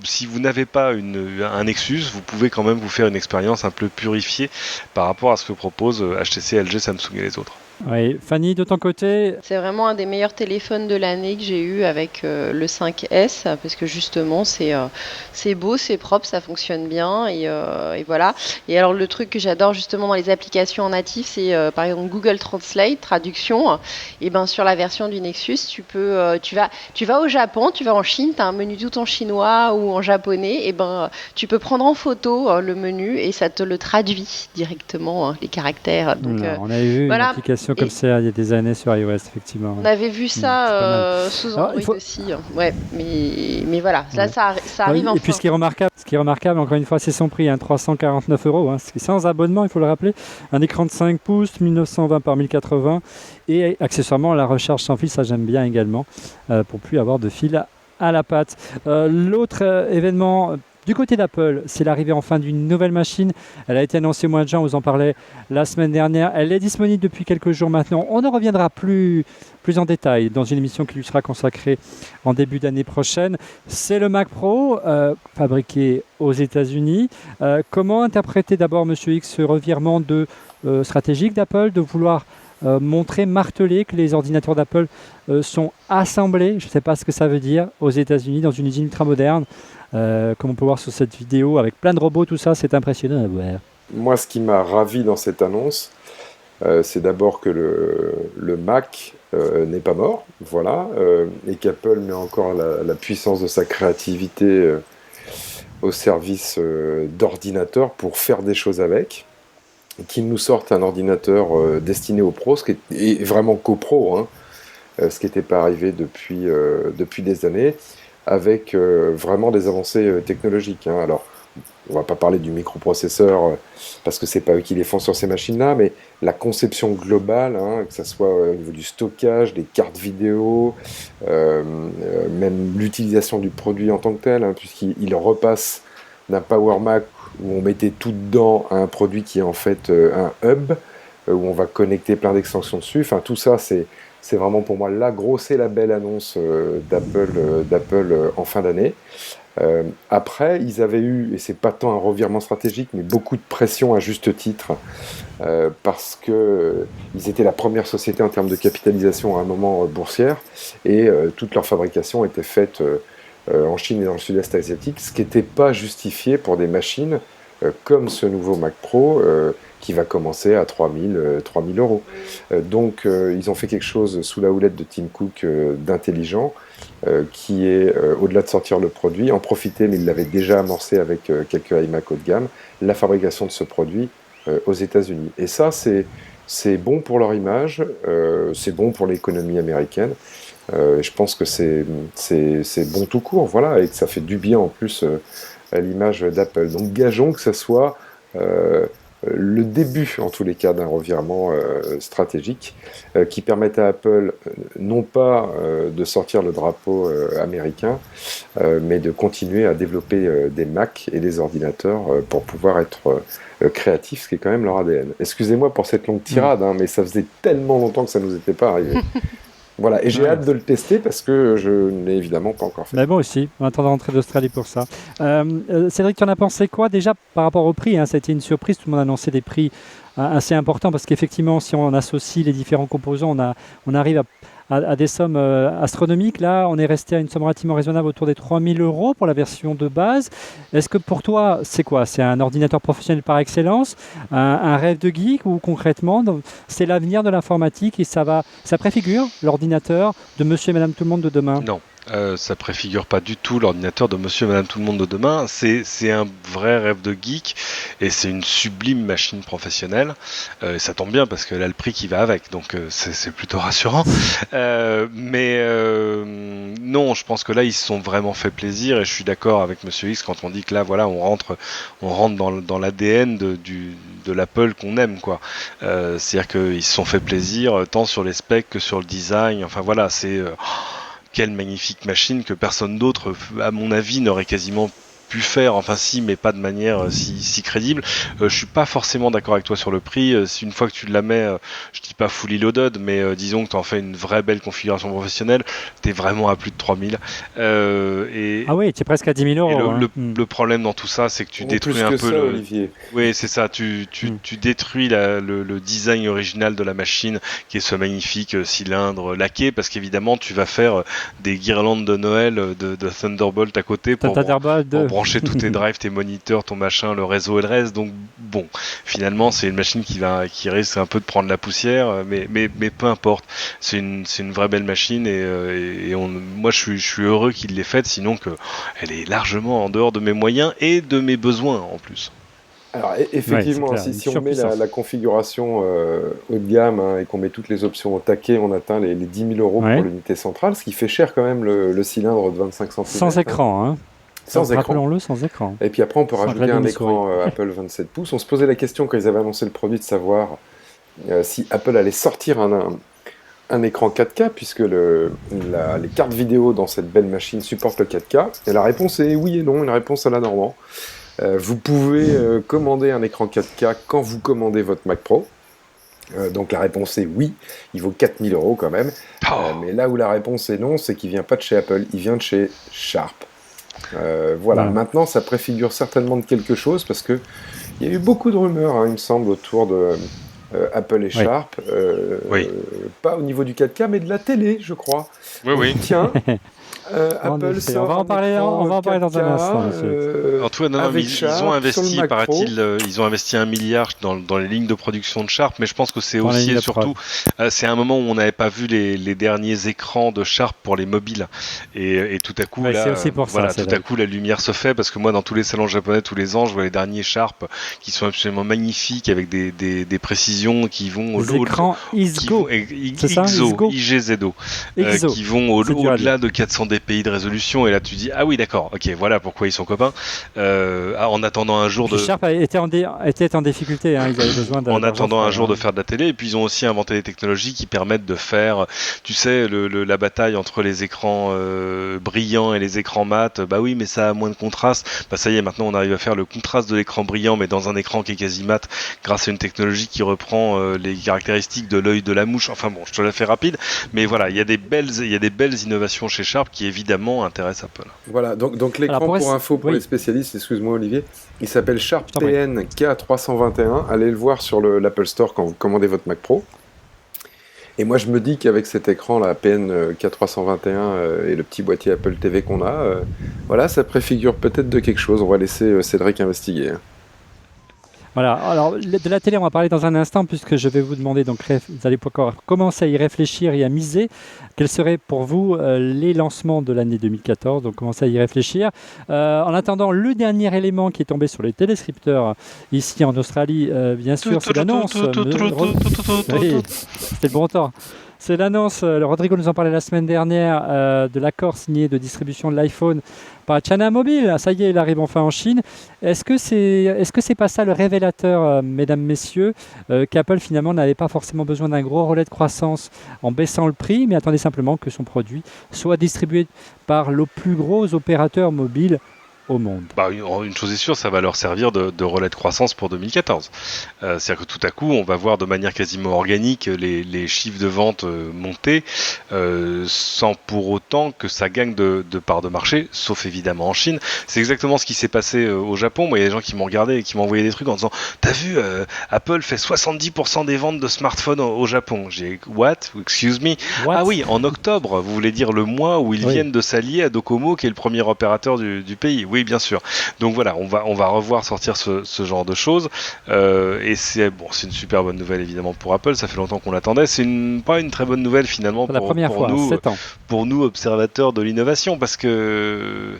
si vous n'avez pas un Nexus, vous pouvez quand même vous faire une expérience un peu purifiée par rapport à ce que proposent HTC, LG, Samsung et les autres. Oui, Fanny, de ton côté? C'est vraiment un des meilleurs téléphones de l'année que j'ai eu avec le 5S, parce que justement c'est beau, c'est propre, ça fonctionne bien, et voilà. Et alors le truc que j'adore justement dans les applications en natif, c'est par exemple Google Translate, traduction. Et ben sur la version du Nexus, tu vas au Japon, tu vas en Chine, tu as un menu tout en chinois ou en japonais, et ben tu peux prendre en photo le menu et ça te le traduit directement, les caractères. Donc on avait vu voilà. Une application comme ça il y a des années sur iOS, effectivement. On avait vu ça sous Android aussi. Ouais, mais voilà, là ça arrive enfin. Et puis ce qui est remarquable, encore une fois, c'est son prix, 349 €, sans abonnement, il faut le rappeler. Un écran de 5 pouces, 1920 par 1080, et accessoirement la recharge sans fil, ça j'aime bien également, pour plus avoir de fil à la patte. L'autre événement du côté d'Apple, c'est l'arrivée enfin d'une nouvelle machine. Elle a été annoncée au mois de juin, on vous en parlait la semaine dernière. Elle est disponible depuis quelques jours maintenant. On en reviendra plus en détail dans une émission qui lui sera consacrée en début d'année prochaine. C'est le Mac Pro, fabriqué aux États-Unis. Comment interpréter d'abord, Monsieur X, ce revirement stratégique d'Apple de vouloir marteler que les ordinateurs d'Apple sont assemblés, je ne sais pas ce que ça veut dire, aux États-Unis dans une usine ultra-moderne, comme on peut voir sur cette vidéo, avec plein de robots, tout ça, c'est impressionnant à voir. Moi, ce qui m'a ravi dans cette annonce, c'est d'abord que le Mac n'est pas mort, voilà, et qu'Apple met encore la puissance de sa créativité au service d'ordinateurs pour faire des choses avec. Qu'ils nous sortent un ordinateur destiné aux pros, ce qui est vraiment qu'aux pros, ce qui n'était pas arrivé depuis des années, avec vraiment des avancées technologiques. Alors, on ne va pas parler du microprocesseur, parce que ce n'est pas eux qui les font sur ces machines-là, mais la conception globale, que ce soit au niveau du stockage, des cartes vidéo, même l'utilisation du produit en tant que tel, puisqu'il repasse d'un Power Mac où on mettait tout dedans à un produit qui est en fait un hub, où on va connecter plein d'extensions dessus. Enfin, tout ça, c'est vraiment pour moi la grosse et la belle annonce d'Apple en fin d'année. Après, ils avaient eu, et c'est pas tant un revirement stratégique, mais beaucoup de pression à juste titre, parce que ils étaient la première société en termes de capitalisation à un moment boursière, et toute leur fabrication était faite en Chine et dans le sud-est asiatique, ce qui n'était pas justifié pour des machines comme ce nouveau Mac Pro qui va commencer à 3000 euros. Donc ils ont fait quelque chose sous la houlette de Tim Cook d'intelligent, qui est, au-delà de sortir le produit, en profiter, mais il l'avait déjà amorcé avec quelques iMac haut de gamme, la fabrication de ce produit aux États-Unis. Et ça, c'est bon pour leur image, c'est bon pour l'économie américaine. Je pense que c'est bon tout court, voilà, et que ça fait du bien en plus à l'image d'Apple. Donc gageons que ça soit le début, en tous les cas, d'un revirement stratégique qui permette à Apple non pas de sortir le drapeau américain, mais de continuer à développer des Mac et des ordinateurs pour pouvoir être créatifs, ce qui est quand même leur ADN. Excusez-moi pour cette longue tirade, hein, mais ça faisait tellement longtemps que ça nous était pas arrivé. Voilà, et j'ai hâte de le tester parce que je ne l'ai évidemment pas encore fait. Mais bon aussi, on attend de rentrer d'Australie pour ça. Cédric, tu en as pensé quoi déjà par rapport au prix, hein, ça a été une surprise, tout le monde a annoncé des prix assez importants parce qu'effectivement, si on associe les différents composants, on arrive à des sommes astronomiques. Là, on est resté à une somme relativement raisonnable autour des 3000 € pour la version de base. Est-ce que pour toi, c'est quoi? C'est un ordinateur professionnel par excellence, un rêve de geek, ou concrètement, c'est l'avenir de l'informatique et ça préfigure l'ordinateur de monsieur et madame tout le monde de demain? Non. Ça préfigure pas du tout l'ordinateur de monsieur et madame tout le monde de demain. C'est un vrai rêve de geek et c'est une sublime machine professionnelle. Ça tombe bien parce qu'elle a le prix qui va avec, donc c'est plutôt rassurant. Mais non, je pense que là ils se sont vraiment fait plaisir et je suis d'accord avec monsieur X quand on dit que là voilà on rentre dans l'ADN de l'Apple qu'on aime, quoi. C'est-à-dire qu'ils se sont fait plaisir tant sur les specs que sur le design. Enfin voilà, c'est quelle magnifique machine que personne d'autre, à mon avis, n'aurait quasiment pu faire, enfin si, mais pas de manière si crédible. Je suis pas forcément d'accord avec toi sur le prix. Si une fois que tu la mets, je dis pas fully loaded, mais disons que tu en fais une vraie belle configuration professionnelle, t'es vraiment à plus de 3000. Ah oui, tu es presque à 10 000 €. Le problème dans tout ça, c'est que tu détruis un peu Olivier. Oui, c'est ça. Tu détruis le design original de la machine, qui est ce magnifique cylindre laqué, parce qu'évidemment, tu vas faire des guirlandes de Noël de Thunderbolt à côté pour brancher tous tes drives, tes moniteurs, ton machin, le réseau et le reste. Donc bon, finalement, c'est une machine qui risque un peu de prendre la poussière, mais peu importe. C'est une vraie belle machine et moi je suis heureux qu'il l'ait faite, sinon que elle est largement en dehors de mes moyens et de mes besoins en plus. Alors effectivement, ouais, si on met la configuration haut de gamme, hein, et qu'on met toutes les options au taquet, on atteint les 10 000 € pour l'unité centrale, ce qui fait cher quand même le cylindre de 25 cm. Sans écran, hein. Sans écran. Rappelons-le, sans écran. Et puis après, on peut rajouter un écran Apple 27 pouces. On se posait la question quand ils avaient annoncé le produit de savoir si Apple allait sortir un écran 4K, puisque les cartes vidéo dans cette belle machine supportent le 4K. Et la réponse est oui et non, une réponse à la Normand. Vous pouvez commander un écran 4K quand vous commandez votre Mac Pro. Donc la réponse est oui, il vaut 4000 € quand même. Mais là où la réponse est non, c'est qu'il vient pas de chez Apple, il vient de chez Sharp. Voilà, maintenant ça préfigure certainement de quelque chose parce que il y a eu beaucoup de rumeurs, hein, il me semble, autour de Apple et Sharp. Pas au niveau du 4K, mais de la télé, je crois. Oui. Tiens. Apple sort on va en parler dans un instant. Antoine, ils ont investi, paraît-il, ils ont investi 1 milliard dans les lignes de production de Sharp, mais je pense que c'est aussi et surtout, c'est un moment où on n'avait pas vu les derniers écrans de Sharp pour les mobiles, et tout à coup, la lumière se fait, parce que moi, dans tous les salons japonais, tous les ans, je vois les derniers Sharp qui sont absolument magnifiques, avec des précisions qui vont écrans IGZO, qui vont au-delà de 400 dpi de résolution, et là tu dis ah oui d'accord, ok, voilà pourquoi ils sont copains. En attendant un jour Sharp était en difficulté, hein, ils avaient besoin en attendant un jour de faire de la télé, et puis ils ont aussi inventé des technologies qui permettent de faire, tu sais, la bataille entre les écrans brillants et les écrans mat. Bah oui, mais ça a moins de contraste. Bah ça y est, maintenant on arrive à faire le contraste de l'écran brillant mais dans un écran qui est quasi mat grâce à une technologie qui reprend reprend les caractéristiques de l'œil de la mouche. Enfin bon, je te la fais rapide, mais voilà, il y a des belles innovations chez Sharp qui évidemment intéressent Apple. Voilà, donc l'écran pour info pour les spécialistes, excuse-moi Olivier, il s'appelle Sharp TN K321. Allez le voir sur l'Apple Store quand vous commandez votre Mac Pro. Et moi, je me dis qu'avec cet écran, la PN K321 et le petit boîtier Apple TV qu'on a, voilà, ça préfigure peut-être de quelque chose. On va laisser Cédric investiguer. Voilà, alors de la télé, on va parler dans un instant, puisque je vais vous demander, donc vous allez pouvoir commencer à y réfléchir et à miser. Quels seraient pour vous les lancements de l'année 2014 ? Donc commencez à y réfléchir. En attendant, le dernier élément qui est tombé sur les téléscripteurs ici en Australie, bien sûr, c'est l'annonce. Oui, c'était le bon temps. C'est l'annonce, Rodrigo nous en parlait la semaine dernière, de l'accord signé de distribution de l'iPhone par China Mobile. Ça y est, il arrive enfin en Chine. Est-ce que c'est pas ça le révélateur, mesdames, messieurs, qu'Apple finalement n'avait pas forcément besoin d'un gros relais de croissance en baissant le prix, mais attendait simplement que son produit soit distribué par le plus gros opérateur mobile au monde. Une chose est sûre, ça va leur servir de relais de croissance pour 2014. C'est-à-dire que tout à coup, on va voir de manière quasiment organique les chiffres de vente monter, sans pour autant que ça gagne de part de marché, sauf évidemment en Chine. C'est exactement ce qui s'est passé au Japon. Moi, il y a des gens qui m'ont regardé et qui m'ont envoyé des trucs en disant « T'as vu, Apple fait 70% des ventes de smartphones au Japon. » J'ai « What? Excuse me ?» Ah oui, en octobre, vous voulez dire le mois où ils viennent de s'allier à Docomo, qui est le premier opérateur du pays. Oui, bien sûr. Donc voilà, on va revoir sortir ce genre de choses. Et c'est une super bonne nouvelle évidemment pour Apple. Ça fait longtemps qu'on l'attendait. C'est pas une très bonne nouvelle finalement pour nous observateurs de l'innovation, parce que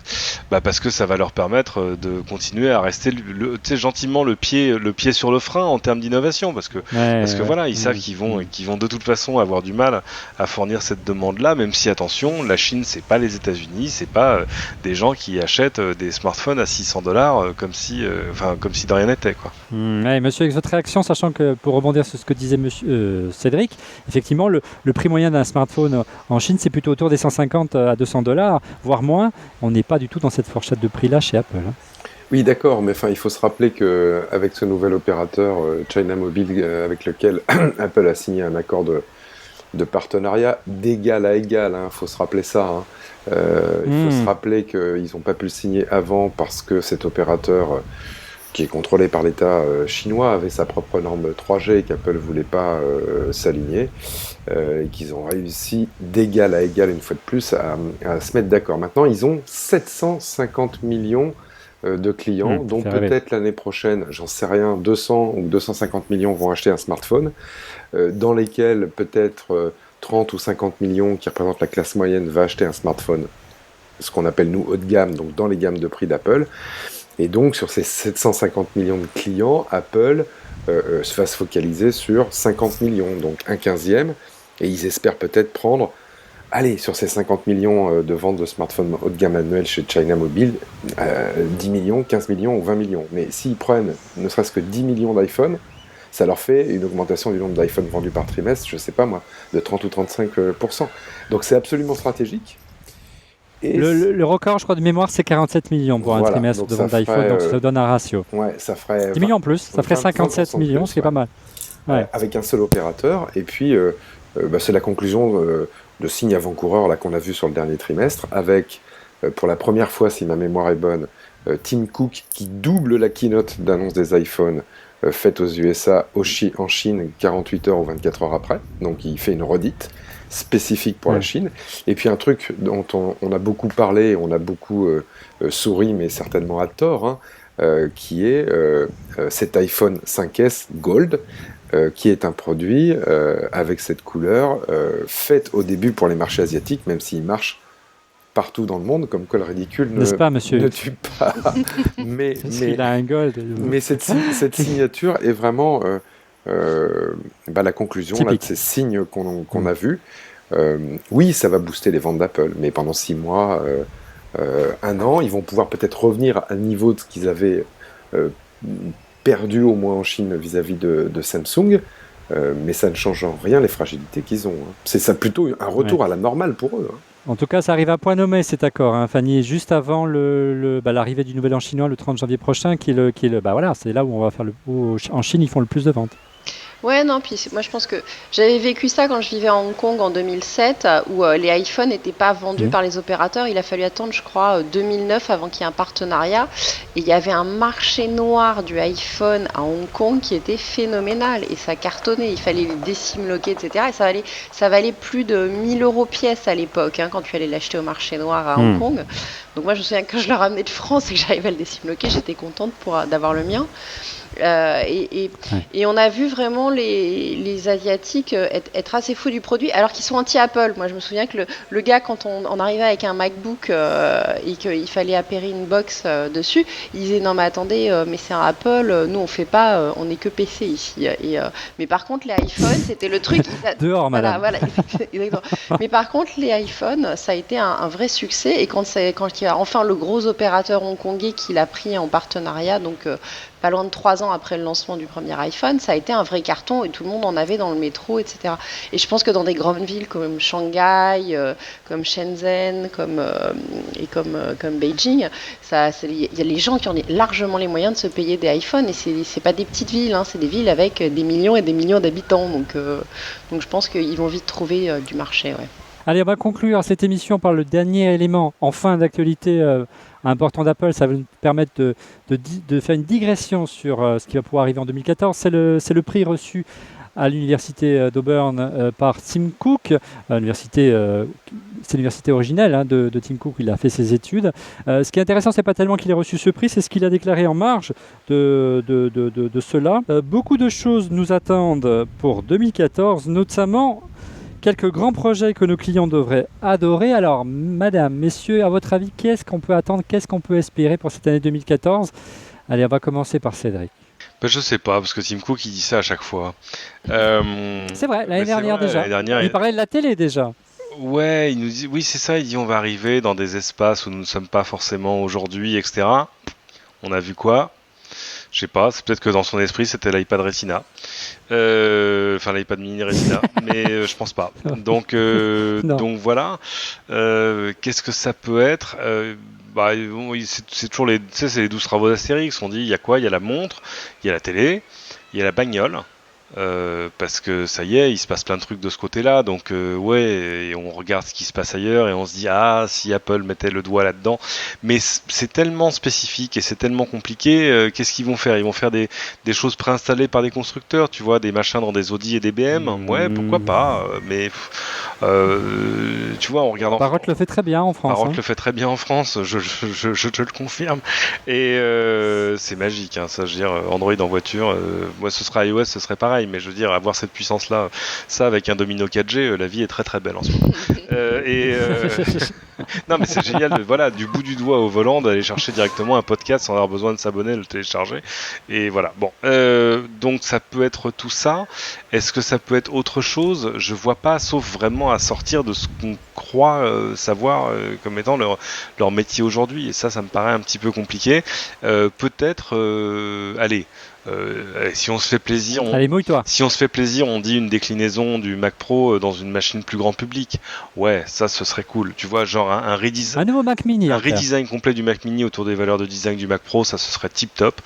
ça va leur permettre de continuer à rester gentiment le pied sur le frein en termes d'innovation, parce que voilà, ils savent qu'ils vont de toute façon avoir du mal à fournir cette demande-là, même si attention, la Chine c'est pas les États-Unis, c'est pas des gens qui achètent des smartphones à $600 comme si de rien n'était, quoi. Monsieur, avec votre réaction, sachant que pour rebondir sur ce que disait monsieur Cédric, effectivement le prix moyen d'un smartphone en Chine c'est plutôt autour des $150 à $200, voire moins. On n'est pas du tout dans cette fourchette de prix là chez Apple. Oui, d'accord, mais il faut se rappeler qu'avec ce nouvel opérateur China Mobile avec lequel Apple a signé un accord de partenariat d'égal à égal, faut se rappeler ça. Il faut se rappeler qu'ils n'ont pas pu le signer avant parce que cet opérateur qui est contrôlé par l'État chinois avait sa propre norme 3G et qu'Apple ne voulait pas s'aligner, et qu'ils ont réussi d'égal à égal une fois de plus à se mettre d'accord. Maintenant, ils ont 750 millions de clients, dont peut-être l'année prochaine, j'en sais rien, 200 ou 250 millions vont acheter un smartphone, dans lesquels peut-être 30 ou 50 millions qui représentent la classe moyenne va acheter un smartphone, ce qu'on appelle nous haut de gamme, donc dans les gammes de prix d'Apple. Et donc sur ces 750 millions de clients, Apple va se focaliser sur 50 millions, donc un 15e, et ils espèrent peut-être prendre, sur ces 50 millions de ventes de smartphones haut de gamme annuels chez China Mobile, 10 millions, 15 millions ou 20 millions. Mais s'ils prennent ne serait-ce que 10 millions d'iPhone, ça leur fait une augmentation du nombre d'iPhone vendus par trimestre, je sais pas moi, de 30 ou 35%. Donc c'est absolument stratégique. Et le record, je crois, de mémoire, c'est 47 millions pour un trimestre de vente d'iPhone, donc ça donne un ratio. Ouais, ça ferait 10 millions en plus, ça ferait 57 millions, ce qui est pas mal. Ouais. Avec un seul opérateur, et puis c'est la conclusion de signe avant-coureur là qu'on a vu sur le dernier trimestre, avec pour la première fois, si ma mémoire est bonne, Tim Cook qui double la keynote d'annonce des iPhones faite aux USA, en Chine, 48 heures ou 24 heures après. Donc il fait une redite spécifique pour la Chine. Et puis un truc dont on a beaucoup parlé, on a beaucoup souri, mais certainement à tort, qui est cet iPhone 5S Gold, qui est un produit avec cette couleur faite au début pour les marchés asiatiques, même s'il marche partout dans le monde, comme quoi le ridicule ne tue pas. mais il a un gold. Mais cette signature est vraiment la conclusion là, de ces signes qu'on a vus. Oui, ça va booster les ventes d'Apple, mais pendant 6 mois, 1 an, ils vont pouvoir peut-être revenir à un niveau de ce qu'ils avaient perdu au moins en Chine vis-à-vis de Samsung, mais ça ne change en rien les fragilités qu'ils ont. C'est ça plutôt un retour à la normale pour eux. En tout cas, ça arrive à point nommé cet accord, Fanny, juste avant l'arrivée du Nouvel An chinois le 30 janvier prochain, c'est là où on va faire en Chine, ils font le plus de ventes. Ouais, non, puis moi je pense que j'avais vécu ça quand je vivais à Hong Kong en 2007, où les iPhones n'étaient pas vendus par les opérateurs. Il a fallu attendre, je crois, 2009 avant qu'il y ait un partenariat. Et il y avait un marché noir du iPhone à Hong Kong qui était phénoménal. Et ça cartonnait, il fallait les décimloquer, etc. Et ça valait plus de 1000 euros pièce à l'époque, hein, quand tu allais l'acheter au marché noir à Hong Kong. Donc moi je me souviens que quand je le ramenais de France et que j'arrivais à le décimloquer, j'étais contente d'avoir le mien. Et on a vu vraiment les Asiatiques être assez fous du produit, alors qu'ils sont anti-Apple. Moi, je me souviens que le gars, quand on arrivait avec un MacBook et qu'il fallait appairer une box dessus, il disait non mais attendez, mais c'est un Apple, nous on fait pas, on n'est que PC ici. Mais par contre, les iPhones, c'était le truc. Dehors, madame. Voilà, exactement. Mais par contre, les iPhones, ça a été un vrai succès. Et quand il y a enfin le gros opérateur hongkongais qui l'a pris en partenariat, donc pas loin de 3 ans après le lancement du premier iPhone, ça a été un vrai carton et tout le monde en avait dans le métro, etc. Et je pense que dans des grandes villes comme Shanghai, comme Shenzhen, comme Beijing, il y a les gens qui ont largement les moyens de se payer des iPhones, et c'est pas des petites villes, hein, c'est des villes avec des millions et des millions d'habitants. Donc je pense qu'ils vont vite trouver du marché. Ouais. Allez, on va conclure cette émission par le dernier élément en fin d'actualité important d'Apple. Ça va nous permettre de faire une digression sur ce qui va pouvoir arriver en 2014. C'est le prix reçu à l'université d'Auburn par Tim Cook. C'est l'université originelle de Tim Cook où il a fait ses études. Ce qui est intéressant, c'est pas tellement qu'il ait reçu ce prix, c'est ce qu'il a déclaré en marge de cela. Beaucoup de choses nous attendent pour 2014, notamment quelques grands projets que nos clients devraient adorer. Alors, madame, messieurs, à votre avis, qu'est-ce qu'on peut attendre, qu'est-ce qu'on peut espérer pour cette année 2014 ? Allez, on va commencer par Cédric. Je sais pas, parce que Tim Cook, il dit ça à chaque fois. C'est vrai, l'année dernière déjà. Il parlait de la télé déjà. Ouais, il nous dit, oui, c'est ça, il dit on va arriver dans des espaces où nous ne sommes pas forcément aujourd'hui, etc. On a vu quoi ? Je sais pas, c'est peut-être que dans son esprit c'était l'iPad Retina, enfin l'iPad mini Retina, mais je pense pas. Donc voilà. Qu'est-ce que ça peut être ? C'est toujours c'est les 12 travaux d'Astérix. On dit il y a quoi ? Il y a la montre, il y a la télé, il y a la bagnole. Parce que ça y est, il se passe plein de trucs de ce côté-là, donc ouais, et on regarde ce qui se passe ailleurs et on se dit si Apple mettait le doigt là-dedans, mais c'est tellement spécifique et c'est tellement compliqué. Qu'est-ce qu'ils vont faire ? Ils vont faire des choses préinstallées par des constructeurs, tu vois, des machins dans des Audi et des BM. Ouais, pourquoi pas, mais tu vois, en regardant. Baroque le fait très bien en France. Baroque le fait très bien en France, je le confirme, et c'est magique, hein, ça, je veux dire, Android en voiture, moi ce sera iOS, ce serait pareil. Mais je veux dire, avoir cette puissance-là, ça avec un Domino 4G, la vie est très très belle en ce moment. Non, mais c'est génial, voilà, du bout du doigt au volant, d'aller chercher directement un podcast sans avoir besoin de s'abonner, le télécharger. Et voilà. Bon, donc ça peut être tout ça. Est-ce que ça peut être autre chose ? Je vois pas, sauf vraiment à sortir de ce qu'on croit savoir comme étant leur métier aujourd'hui. Et ça me paraît un petit peu compliqué. Peut-être, allez. Si on se fait plaisir, Allez, mouille-toi. Si on se fait plaisir, on dit une déclinaison du Mac Pro dans une machine plus grand public. Ouais, ça, ce serait cool. Tu vois, genre un redesign. Un nouveau Mac Mini. Un redesign complet du Mac Mini autour des valeurs de design du Mac Pro, ça, ce serait tip top.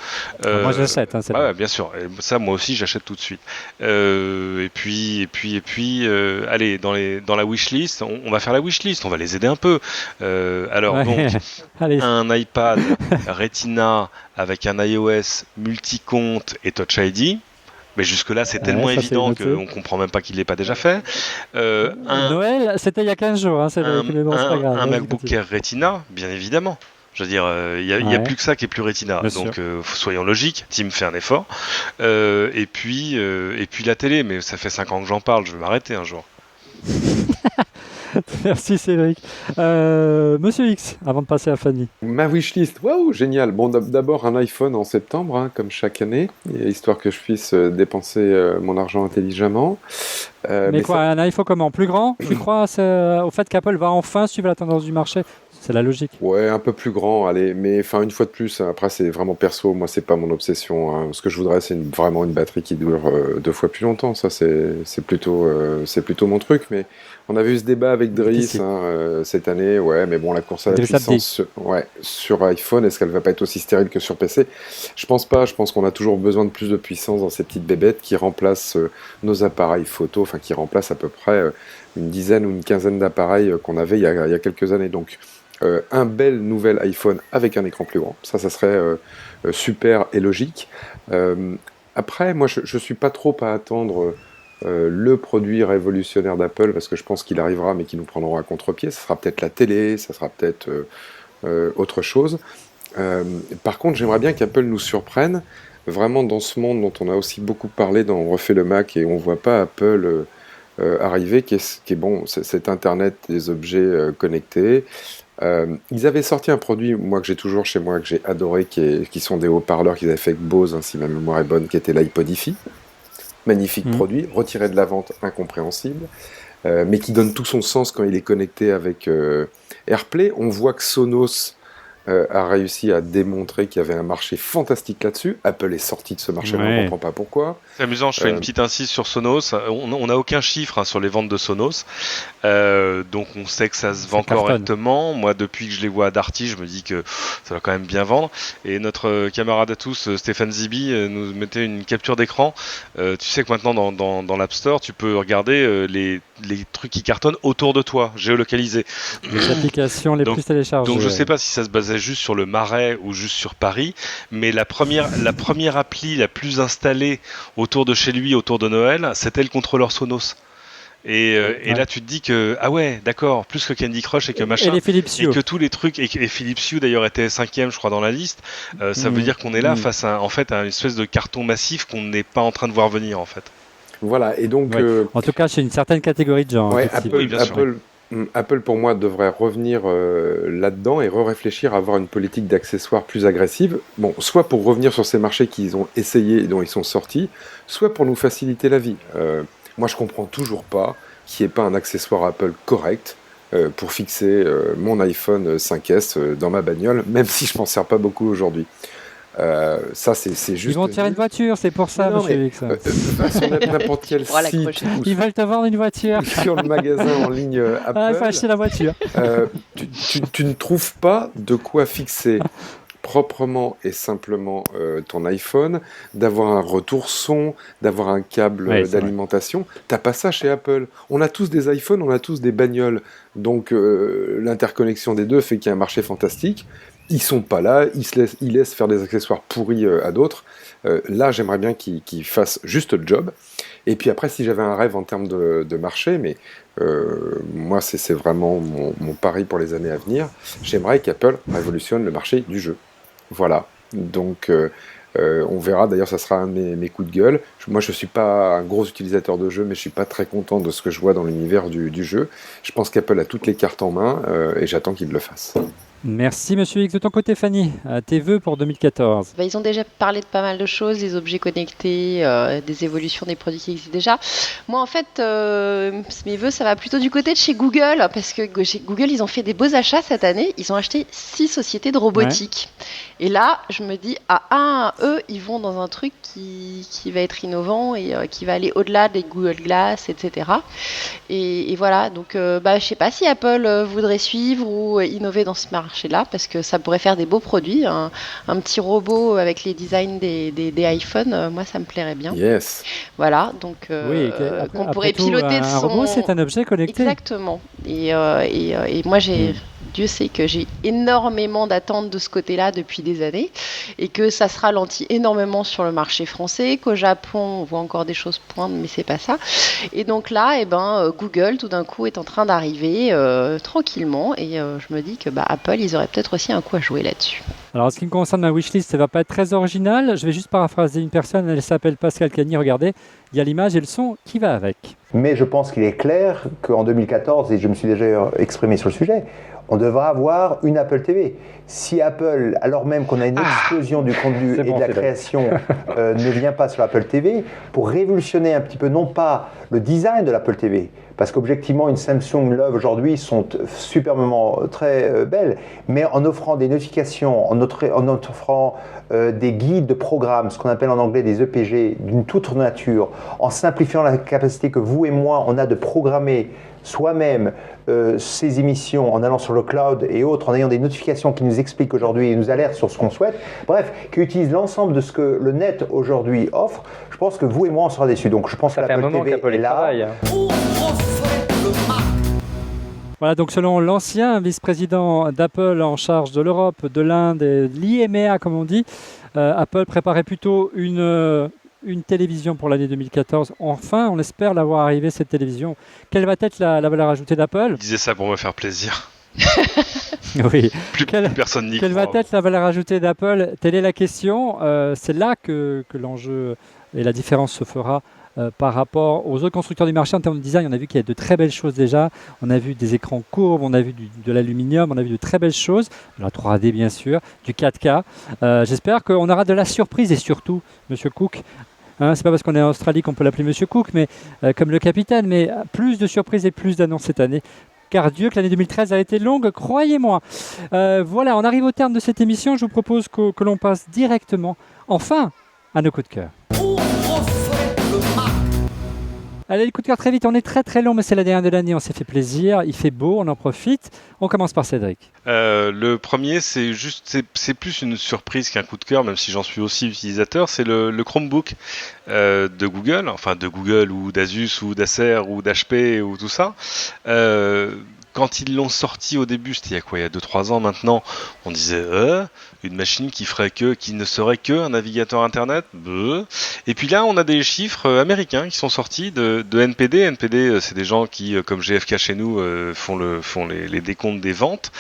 Moi, j'achète. Ouais, bien sûr. Et ça, moi aussi, j'achète tout de suite. Et puis, allez, dans la wishlist, on va faire la wishlist. On va les aider un peu. Alors, donc, un iPad Retina avec un iOS multi-compte et Touch ID. Mais jusque-là, c'est tellement évident qu'on ne comprend même pas qu'il ne l'ait pas déjà fait. Noël, c'était il y a 15 jours. Un MacBook Air Retina, bien évidemment. Je veux dire, il n'y a plus que ça qui est plus Retina. Bien donc, soyons logiques. Tim fait un effort. Et puis la télé. Mais ça fait 5 ans que j'en parle. Je vais m'arrêter un jour. Merci Cédric. Monsieur X, avant de passer à Fanny. Ma wishlist, waouh, génial. Bon, d'abord un iPhone en septembre, comme chaque année, histoire que je puisse dépenser mon argent intelligemment. Mais quoi, un iPhone comment ? Plus grand ? Tu crois au fait qu'Apple va enfin suivre la tendance du marché ? C'est la logique. Ouais, un peu plus grand, allez. Mais enfin, une fois de plus, après, c'est vraiment perso. Moi, c'est pas mon obsession. Hein. Ce que je voudrais, c'est vraiment une batterie qui dure 2 fois plus longtemps. Ça, c'est plutôt mon truc. Mais On avait eu ce débat avec Driss cette année, ouais, mais bon, la course à la puissance sur iPhone, est-ce qu'elle va pas être aussi stérile que sur PC? Je pense pas, je pense qu'on a toujours besoin de plus de puissance dans ces petites bébêtes qui remplacent nos appareils photo, enfin qui remplacent à peu près une dizaine ou une quinzaine d'appareils qu'on avait il y a quelques années. Donc un bel nouvel iPhone avec un écran plus grand, ça serait super et logique. Après, moi je suis pas trop à attendre le produit révolutionnaire d'Apple, parce que je pense qu'il arrivera mais qu'il nous prendra à contre-pied. Ça sera peut-être la télé, ça sera peut-être autre chose. Par contre, j'aimerais bien qu'Apple nous surprenne vraiment dans ce monde dont on a aussi beaucoup parlé dans On refait le Mac, et on voit pas Apple arriver, qui est bon, cet Internet des objets connectés. Ils avaient sorti un produit, moi que j'ai toujours chez moi, que j'ai adoré, qui sont des haut-parleurs qu'ils avaient fait avec Bose, si ma mémoire est bonne, qui était l'iPodify. Magnifique produit, retiré de la vente, incompréhensible, mais qui donne tout son sens quand il est connecté avec AirPlay. On voit que Sonos a réussi à démontrer qu'il y avait un marché fantastique là-dessus. Apple est sorti de ce marché, on ne comprend pas pourquoi. C'est amusant, je fais une petite incise sur Sonos. On n'a aucun chiffre sur les ventes de Sonos, donc on sait que ça se vend correctement. Moi, depuis que je les vois à Darty, je me dis que ça va quand même bien vendre. Et notre camarade à tous, Stéphane Zibi, nous mettait une capture d'écran. Tu sais que maintenant dans l'App Store, tu peux regarder les trucs qui cartonnent autour de toi, géolocalisés. Les applications les plus téléchargées. Donc je sais pas si ça se basait juste sur le Marais ou juste sur Paris, mais la première appli la plus installée autour de chez lui, autour de Noël, c'était le contrôleur Sonos. Et là tu te dis que ah ouais, d'accord, plus que Candy Crush et que machin, et que tous les trucs, et Philips Hue d'ailleurs était 5e je crois dans la liste. Ça veut dire qu'on est là face à une espèce de carton massif qu'on n'est pas en train de voir venir en fait. Voilà, et donc en tout cas chez une certaine catégorie de gens. Apple pour moi devrait revenir là-dedans et réfléchir à avoir une politique d'accessoires plus agressive. Bon, soit pour revenir sur ces marchés qu'ils ont essayé et dont ils sont sortis, soit pour nous faciliter la vie. Moi, je comprends toujours pas qu'il n'y ait pas un accessoire Apple correct pour fixer mon iPhone 5S dans ma bagnole, même si je m'en sers pas beaucoup aujourd'hui. Ça, c'est juste. Ils vont tirer une voiture, c'est pour ça, monsieur X. Sur n'importe quel site. Ils veulent te vendre une voiture. Sur le magasin en ligne Apple. Il faut acheter la voiture. Tu ne trouves pas de quoi fixer proprement et simplement ton iPhone, d'avoir un retour son, d'avoir un câble d'alimentation. T'as pas ça chez Apple. On a tous des iPhones, on a tous des bagnoles. Donc l'interconnexion des deux fait qu'il y a un marché fantastique. Ils sont pas là, ils laissent faire des accessoires pourris à d'autres. Là, j'aimerais bien qu'ils fassent juste le job. Et puis après, si j'avais un rêve en termes de marché, mais moi, c'est vraiment mon pari pour les années à venir, j'aimerais qu'Apple révolutionne le marché du jeu. Voilà. Donc, on verra. D'ailleurs, ça sera un de mes coups de gueule. Moi, je ne suis pas un gros utilisateur de jeux, mais je ne suis pas très content de ce que je vois dans l'univers du jeu. Je pense qu'Apple a toutes les cartes en main et j'attends qu'il le fasse. Merci Monsieur X. De ton côté, Fanny, tes vœux pour 2014? Ils ont déjà parlé de pas mal de choses, des objets connectés, des évolutions des produits qui existent déjà. Moi, en fait, mes vœux, ça va plutôt du côté de chez Google, parce que chez Google, ils ont fait des beaux achats cette année. Ils ont acheté 6 sociétés de robotique. Ouais. Et là, je me dis, eux, ils vont dans un truc qui va être innovant et qui va aller au-delà des Google Glass, etc. Et voilà, donc je sais pas si Apple voudrait suivre ou innover dans ce marché-là, parce que ça pourrait faire des beaux produits. Un petit robot avec les designs des iPhones, moi, ça me plairait bien. Yes. Voilà, donc qu'on pourrait piloter de son... Un robot, c'est un objet connecté. Exactement. Et moi, Dieu sait que j'ai énormément d'attentes de ce côté-là depuis des années et que ça se ralentit énormément sur le marché français, qu'au Japon, on voit encore des choses poindre, mais c'est pas ça. Et donc là, Google, tout d'un coup, est en train d'arriver tranquillement et je me dis que Apple, ils auraient peut-être aussi un coup à jouer là-dessus. Alors, en ce qui me concerne, ma wishlist, ça ne va pas être très original. Je vais juste paraphraser une personne, elle s'appelle Pascal Cagny. Regardez, il y a l'image et le son qui va avec. Mais je pense qu'il est clair qu'en 2014, et je me suis déjà exprimé sur le sujet, on devra avoir une Apple TV. Si Apple, alors même qu'on a une explosion du contenu et de la création, ne vient pas sur l'Apple TV, pour révolutionner un petit peu, non pas le design de l'Apple TV, parce qu'objectivement, une Samsung Love aujourd'hui sont superbement très belles, mais en offrant des notifications, en offrant des guides de programmes, ce qu'on appelle en anglais des EPG, d'une toute nature, en simplifiant la capacité que vous et moi, on a de programmer soi-même ses émissions en allant sur le cloud et autres, en ayant des notifications qui nous expliquent aujourd'hui et nous alertent sur ce qu'on souhaite, bref, qui utilise l'ensemble de ce que le net aujourd'hui offre, je pense que vous et moi on sera déçus. Donc je pense Ça que fait un l'Apple moment TV qu'Apple est y là. travaille. Voilà, donc selon l'ancien vice-président d'Apple en charge de l'Europe, de l'Inde, et de l'IMEA comme on dit, Apple préparait plutôt une télévision pour l'année 2014. Enfin, on espère l'avoir arrivée, cette télévision. Quelle va être la valeur ajoutée d'Apple? Il disait ça pour me faire plaisir. Oui. Plus personne n'y Quelle croit. va être la valeur ajoutée d'Apple? Telle est la question. C'est là que l'enjeu et la différence se fera par rapport aux autres constructeurs du marché en termes de design. On a vu qu'il y a de très belles choses déjà. On a vu des écrans courbes, on a vu de l'aluminium, on a vu de très belles choses. De la 3D bien sûr, du 4K. J'espère qu'on aura de la surprise et surtout, Monsieur Cook. C'est pas parce qu'on est en Australie qu'on peut l'appeler Monsieur Cook, mais comme le capitaine, mais plus de surprises et plus d'annonces cette année. Car Dieu que l'année 2013 a été longue, croyez-moi. Voilà, on arrive au terme de cette émission. Je vous propose que l'on passe directement, enfin, à nos coups de cœur. Allez, les coups de cœur très vite. On est très très long, mais c'est la dernière de l'année. On s'est fait plaisir. Il fait beau, on en profite. On commence par Cédric. Le premier, c'est plus une surprise qu'un coup de cœur, même si j'en suis aussi utilisateur. C'est le Chromebook de Google, enfin de Google ou d'Asus ou d'Acer ou d'HP ou tout ça. Quand ils l'ont sorti au début, c'était il y a 2-3 ans maintenant, on disait une machine qui ne serait qu'un navigateur internet. Et puis là, on a des chiffres américains qui sont sortis de NPD. NPD, c'est des gens qui, comme GFK chez nous, font les décomptes des ventes.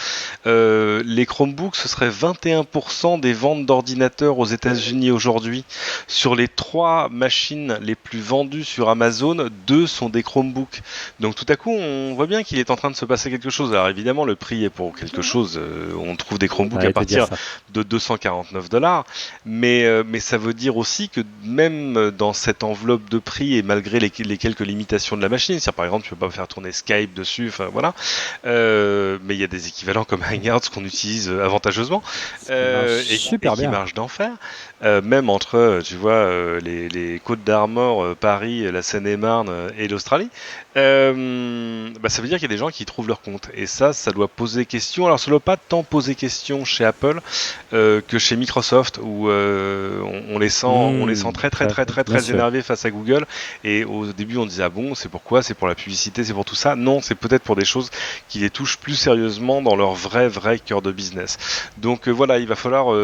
Les Chromebooks, ce serait 21% des ventes d'ordinateurs aux États-Unis aujourd'hui. Sur les 3 machines les plus vendues sur Amazon, 2 sont des Chromebooks. Donc tout à coup, on voit bien qu'il est en train de se passer quelque chose. Alors évidemment, le prix est pour quelque chose. On trouve des Chromebooks à partir de $249, mais ça veut dire aussi que même dans cette enveloppe de prix et malgré les quelques limitations de la machine, par exemple tu peux pas faire tourner Skype dessus, enfin voilà, mais il y a des équivalents comme Hangouts qu'on utilise avantageusement et qui marchent d'enfer, même entre tu vois les Côtes d'Armor, Paris, la Seine-et-Marne et l'Australie. Ça veut dire qu'il y a des gens qui trouvent leur compte et ça doit poser question. Alors ça doit pas tant poser question chez Apple que chez Microsoft où on les sent très énervés face à Google, et au début on disait c'est pourquoi, c'est pour la publicité, c'est pour tout ça. Non, c'est peut-être pour des choses qui les touchent plus sérieusement dans leur vrai cœur de business. Donc voilà, il va falloir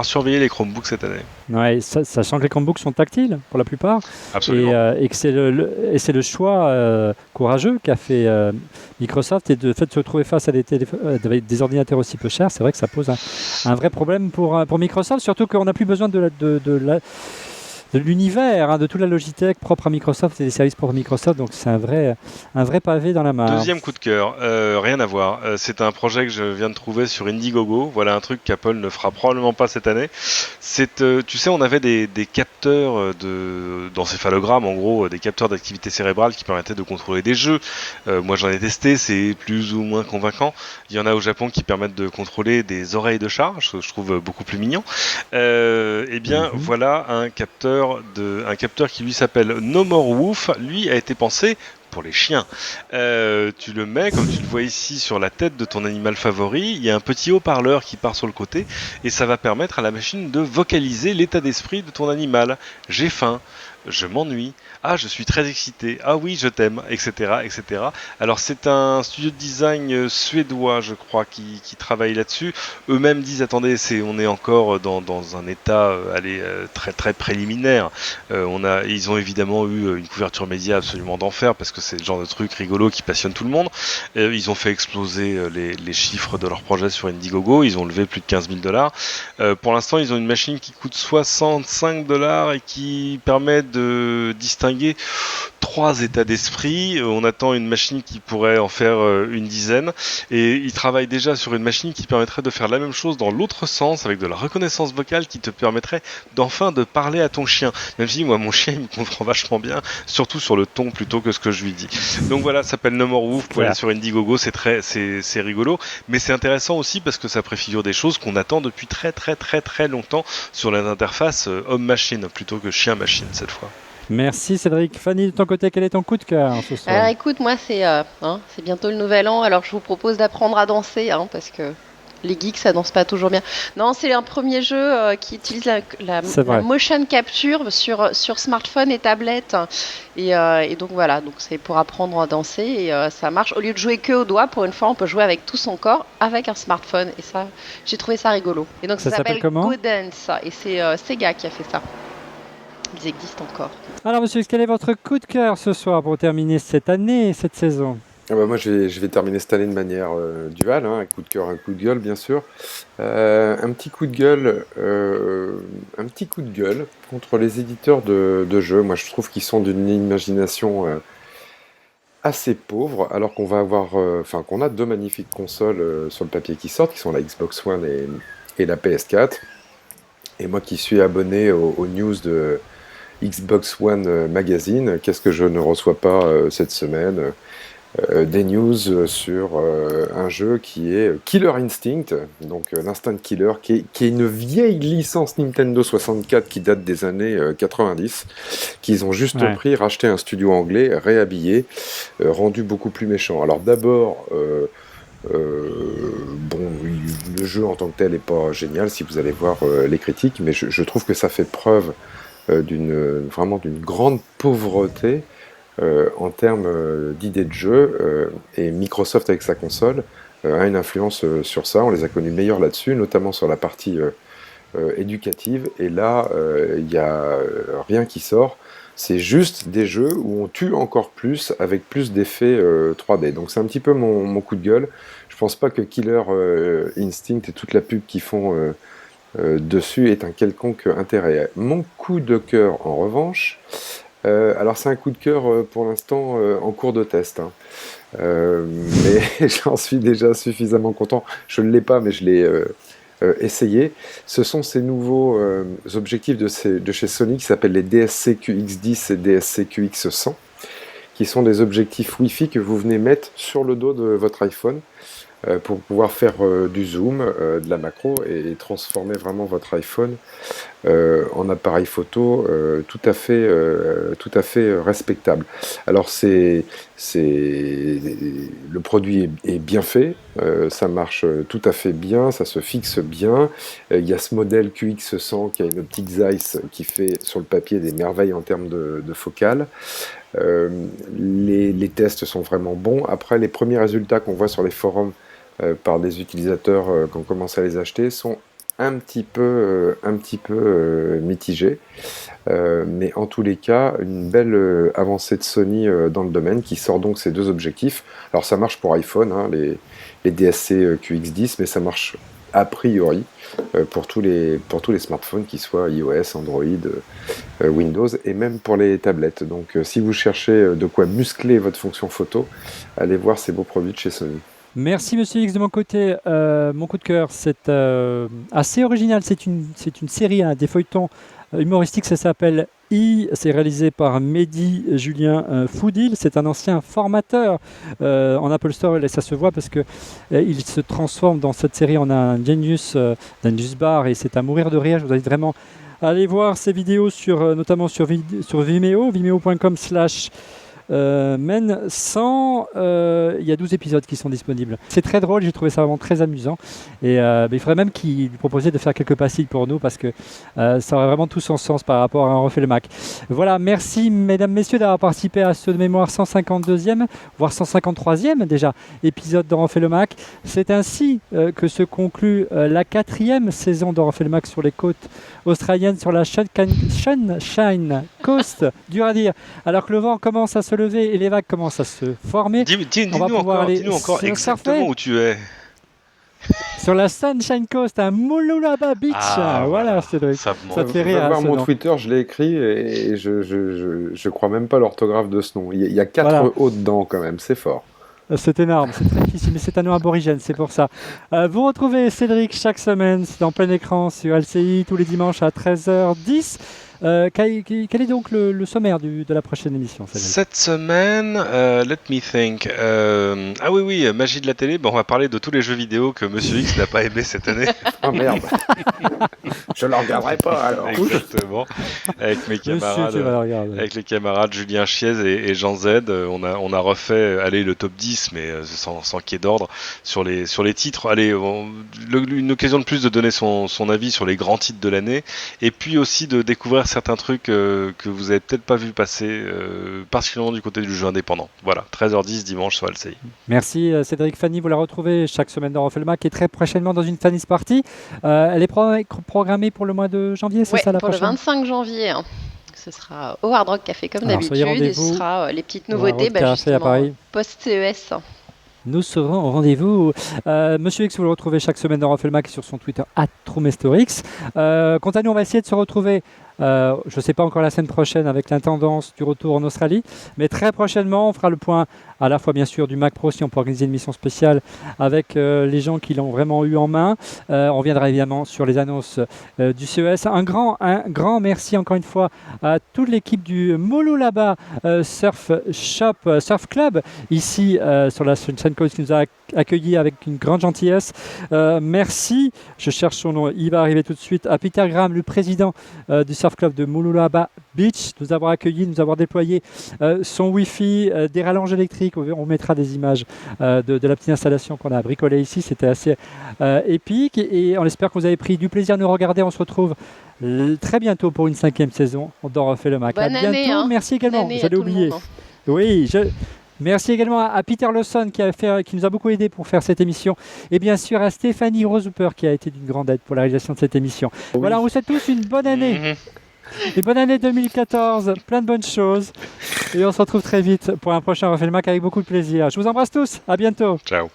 surveiller les Chromebooks cette année. Ouais, sachant que les Chromebooks sont tactiles pour la plupart. Absolument. Et que c'est le choix courageux qu'a fait Microsoft, et de fait de se retrouver face à des ordinateurs aussi peu chers, c'est vrai que ça pose un vrai problème pour Microsoft, surtout qu'on n'a plus besoin de l'univers, de toute la Logitech propre à Microsoft et des services propres à Microsoft, donc c'est un vrai pavé dans la main. Deuxième coup de cœur, rien à voir, c'est un projet que je viens de trouver sur Indiegogo. Voilà un truc qu'Apple ne fera probablement pas cette année. Tu sais, on avait des capteurs d'encéphalogramme, en gros des capteurs d'activité cérébrale qui permettaient de contrôler des jeux. Moi j'en ai testé, c'est plus ou moins convaincant. Il y en a au Japon qui permettent de contrôler des oreilles de chat, je trouve beaucoup plus mignon. Voilà un capteur qui lui s'appelle No More Woof. Lui a été pensé pour les chiens. Tu le mets, comme tu le vois ici, sur la tête de ton animal favori. Il y a un petit haut-parleur qui part sur le côté et ça va permettre à la machine de vocaliser l'état d'esprit de ton animal. J'ai faim. Je m'ennuie. Ah, je suis très excité. Ah oui, je t'aime, etc., etc. Alors c'est un studio de design suédois, je crois, qui travaille là-dessus. Eux-mêmes disent attendez, on est encore dans un état très très préliminaire. Ils ont évidemment eu une couverture média absolument d'enfer parce que c'est le genre de truc rigolo qui passionne tout le monde. Ils ont fait exploser les chiffres de leur projet sur Indiegogo. Ils ont levé plus de $15,000. Pour l'instant, ils ont une machine qui coûte $65 et qui permet de distinguer 3 états d'esprit. On attend une machine qui pourrait en faire une dizaine, et ils travaillent déjà sur une machine qui permettrait de faire la même chose dans l'autre sens avec de la reconnaissance vocale qui te permettrait d'enfin de parler à ton chien. Même si moi mon chien il me comprend vachement bien, surtout sur le ton plutôt que ce que je lui dis. Donc voilà, ça s'appelle No More Woof, vous pouvez aller sur Indiegogo, c'est rigolo, mais c'est intéressant aussi parce que ça préfigure des choses qu'on attend depuis très très très très longtemps sur l'interface homme-machine plutôt que chien-machine cette fois. Merci Cédric. Fanny, de ton côté, quel est ton coup de cœur ce soir? Alors écoute, moi c'est bientôt le nouvel an, alors je vous propose d'apprendre à danser, parce que les geeks ça danse pas toujours bien. Non, c'est un premier jeu qui utilise la motion capture sur smartphone et tablette. Et donc voilà, donc c'est pour apprendre à danser et ça marche. Au lieu de jouer que au doigt, pour une fois on peut jouer avec tout son corps avec un smartphone et ça, j'ai trouvé ça rigolo. Et donc ça s'appelle comment? Go Dance et c'est Sega qui a fait ça. Ils existent encore. Alors monsieur, quel est votre coup de cœur ce soir pour terminer cette année, cette saison? Moi, je vais terminer cette année de manière duale, un coup de cœur, un coup de gueule, bien sûr. Un petit coup de gueule contre les éditeurs de jeux. Moi, je trouve qu'ils sont d'une imagination assez pauvre, alors qu'on va avoir, qu'on a deux magnifiques consoles sur le papier qui sortent, qui sont la Xbox One et la PS4. Et moi, qui suis abonné aux news de Xbox One Magazine, qu'est-ce que je ne reçois pas cette semaine? Des news sur un jeu qui est Killer Instinct, donc l'Instinct Killer, qui est une vieille licence Nintendo 64 qui date des années 90, qu'ils ont juste pris, racheté un studio anglais, réhabillé, rendu beaucoup plus méchant. Alors d'abord, le jeu en tant que tel n'est pas génial si vous allez voir les critiques, mais je trouve que ça fait preuve vraiment d'une grande pauvreté en termes d'idées de jeu, et Microsoft avec sa console a une influence sur ça. On les a connus meilleurs là-dessus, notamment sur la partie éducative, et là il n'y a rien qui sort. C'est juste des jeux où on tue encore plus avec plus d'effets 3D. Donc c'est un petit peu mon coup de gueule. Je pense pas que Killer Instinct et toute la pub qu'ils font dessus ait un quelconque intérêt. Mon coup de cœur en revanche, alors c'est un coup de cœur pour l'instant en cours de test, mais j'en suis déjà suffisamment content. Je ne l'ai pas, mais je l'ai essayé. Ce sont ces nouveaux objectifs de chez Sony qui s'appellent les DSC QX10 et DSC QX100, qui sont des objectifs Wi-Fi que vous venez mettre sur le dos de votre iPhone pour pouvoir faire du zoom, de la macro et transformer vraiment votre iPhone en appareil photo tout à fait respectable. Alors le produit est bien fait, ça marche tout à fait bien, ça se fixe bien. Il y a ce modèle QX100 qui a une optique Zeiss qui fait sur le papier des merveilles en termes de focale. Les tests sont vraiment bons. Après, les premiers résultats qu'on voit sur les forums par des utilisateurs qui ont commencé à les acheter sont un petit peu mitigés, mais en tous les cas une belle avancée de Sony dans le domaine, qui sort donc ces deux objectifs. Alors ça marche pour iPhone, les DSC QX10, mais ça marche a priori pour tous les smartphones, qui soient iOS, Android, Windows, et même pour les tablettes. Donc si vous cherchez de quoi muscler votre fonction photo, allez voir ces beaux produits de chez Sony. Merci Monsieur X. De mon côté, mon coup de cœur, c'est assez original. C'est une série, des feuilletons humoristiques. Ça s'appelle C'est réalisé par Mehdi Julien Foudil. C'est un ancien formateur en Apple Store, et ça se voit parce que il se transforme dans cette série en un genius bar, et c'est à mourir de rire. Je vous invite vraiment à aller voir ces vidéos notamment sur Vimeo, vimeo.com/men100. Il y a 12 épisodes qui sont disponibles. C'est très drôle, j'ai trouvé ça vraiment très amusant, et il faudrait même qu'il lui proposait de faire quelques pastilles pour nous, parce que ça aurait vraiment tout son sens par rapport à un refait le Mac. Voilà, merci mesdames, messieurs d'avoir participé à ce de mémoire 152e, voire 153e déjà épisode d'On refait le Mac. C'est ainsi que se conclut la 4e saison d'On refait le Mac sur les côtes australiennes, sur la Sunshine Coast, dur à dire, alors que le vent commence à se lever et les vagues commencent à se former. Dis-nous encore exactement où tu es. Sur la Sunshine Coast, à Mooloolaba Beach. Voilà, Cédric. Ça te fait rire. Voir mon Twitter, je l'ai écrit et je crois même pas l'orthographe de ce nom. Il y a 4 O dedans quand même, c'est fort. C'est énorme, c'est très difficile, mais c'est un nom aborigène, c'est pour ça. Vous retrouvez Cédric chaque semaine en plein écran sur LCI tous les dimanches à 13h10. Quel est donc le sommaire de la prochaine émission, Cédric ? Cette semaine, let me think. Ah oui, magie de la télé. Bon, on va parler de tous les jeux vidéo que Monsieur X n'a pas aimé cette année. Oh merde. Je ne le regarderai pas alors. Exactement. Avec mes camarades, avec les camarades Julien Chiez et Jean Z, on a refait le top 10, mais sans qu'il y ait d'ordre sur les titres. Allez, une occasion de plus de donner son avis sur les grands titres de l'année, et puis aussi de découvrir certains trucs que vous avez peut-être pas vu passer, particulièrement du côté du jeu indépendant. Voilà, 13h10 dimanche sur LCI. Merci Cédric. Fanny, vous la retrouvez chaque semaine dans Refait le Mac et très prochainement dans une Fanny's Party. Elle est programmée pour le mois de janvier, c'est ça la prochaine ? Pour le 25 janvier. Hein. Ce sera au Hard Rock Café comme d'habitude, et ce sera les petites nouveautés justement post-CES. Nous serons au rendez-vous. Monsieur X, vous le retrouvez chaque semaine dans Refait le Mac sur son Twitter @TrueMesterX. Quant à nous, on va essayer de se retrouver, je ne sais pas encore la semaine prochaine avec l'intendance du retour en Australie, mais très prochainement, on fera le point à la fois bien sûr du Mac Pro si on peut organiser une mission spéciale avec les gens qui l'ont vraiment eu en main. On reviendra évidemment sur les annonces du CES. Un grand merci encore une fois à toute l'équipe du Moululaba Surf Club ici sur la Sunshine Coast qui nous a accueillis avec une grande gentillesse. Merci, je cherche son nom, il va arriver tout de suite, à Peter Graham, le président du Surf Club de Moululaba Beach, nous avoir accueillis, nous avoir déployé son Wi-Fi, des rallonges électriques. On mettra des images de la petite installation qu'on a bricolée ici. C'était assez épique et on espère que vous avez pris du plaisir à nous regarder. On se retrouve très bientôt pour une 5e saison. On refait le Mac. Bonne à bientôt. Année, hein. Merci également. J'allais oublier. Oui, merci également à Peter Lawson qui nous a beaucoup aidé pour faire cette émission. Et bien sûr à Stéphanie Rosehooper qui a été d'une grande aide pour la réalisation de cette émission. Oui. Voilà, on vous souhaite tous une bonne année. Et bonne année 2014, plein de bonnes choses. Et on se retrouve très vite pour un prochain Refait le Mac avec beaucoup de plaisir. Je vous embrasse tous, à bientôt. Ciao.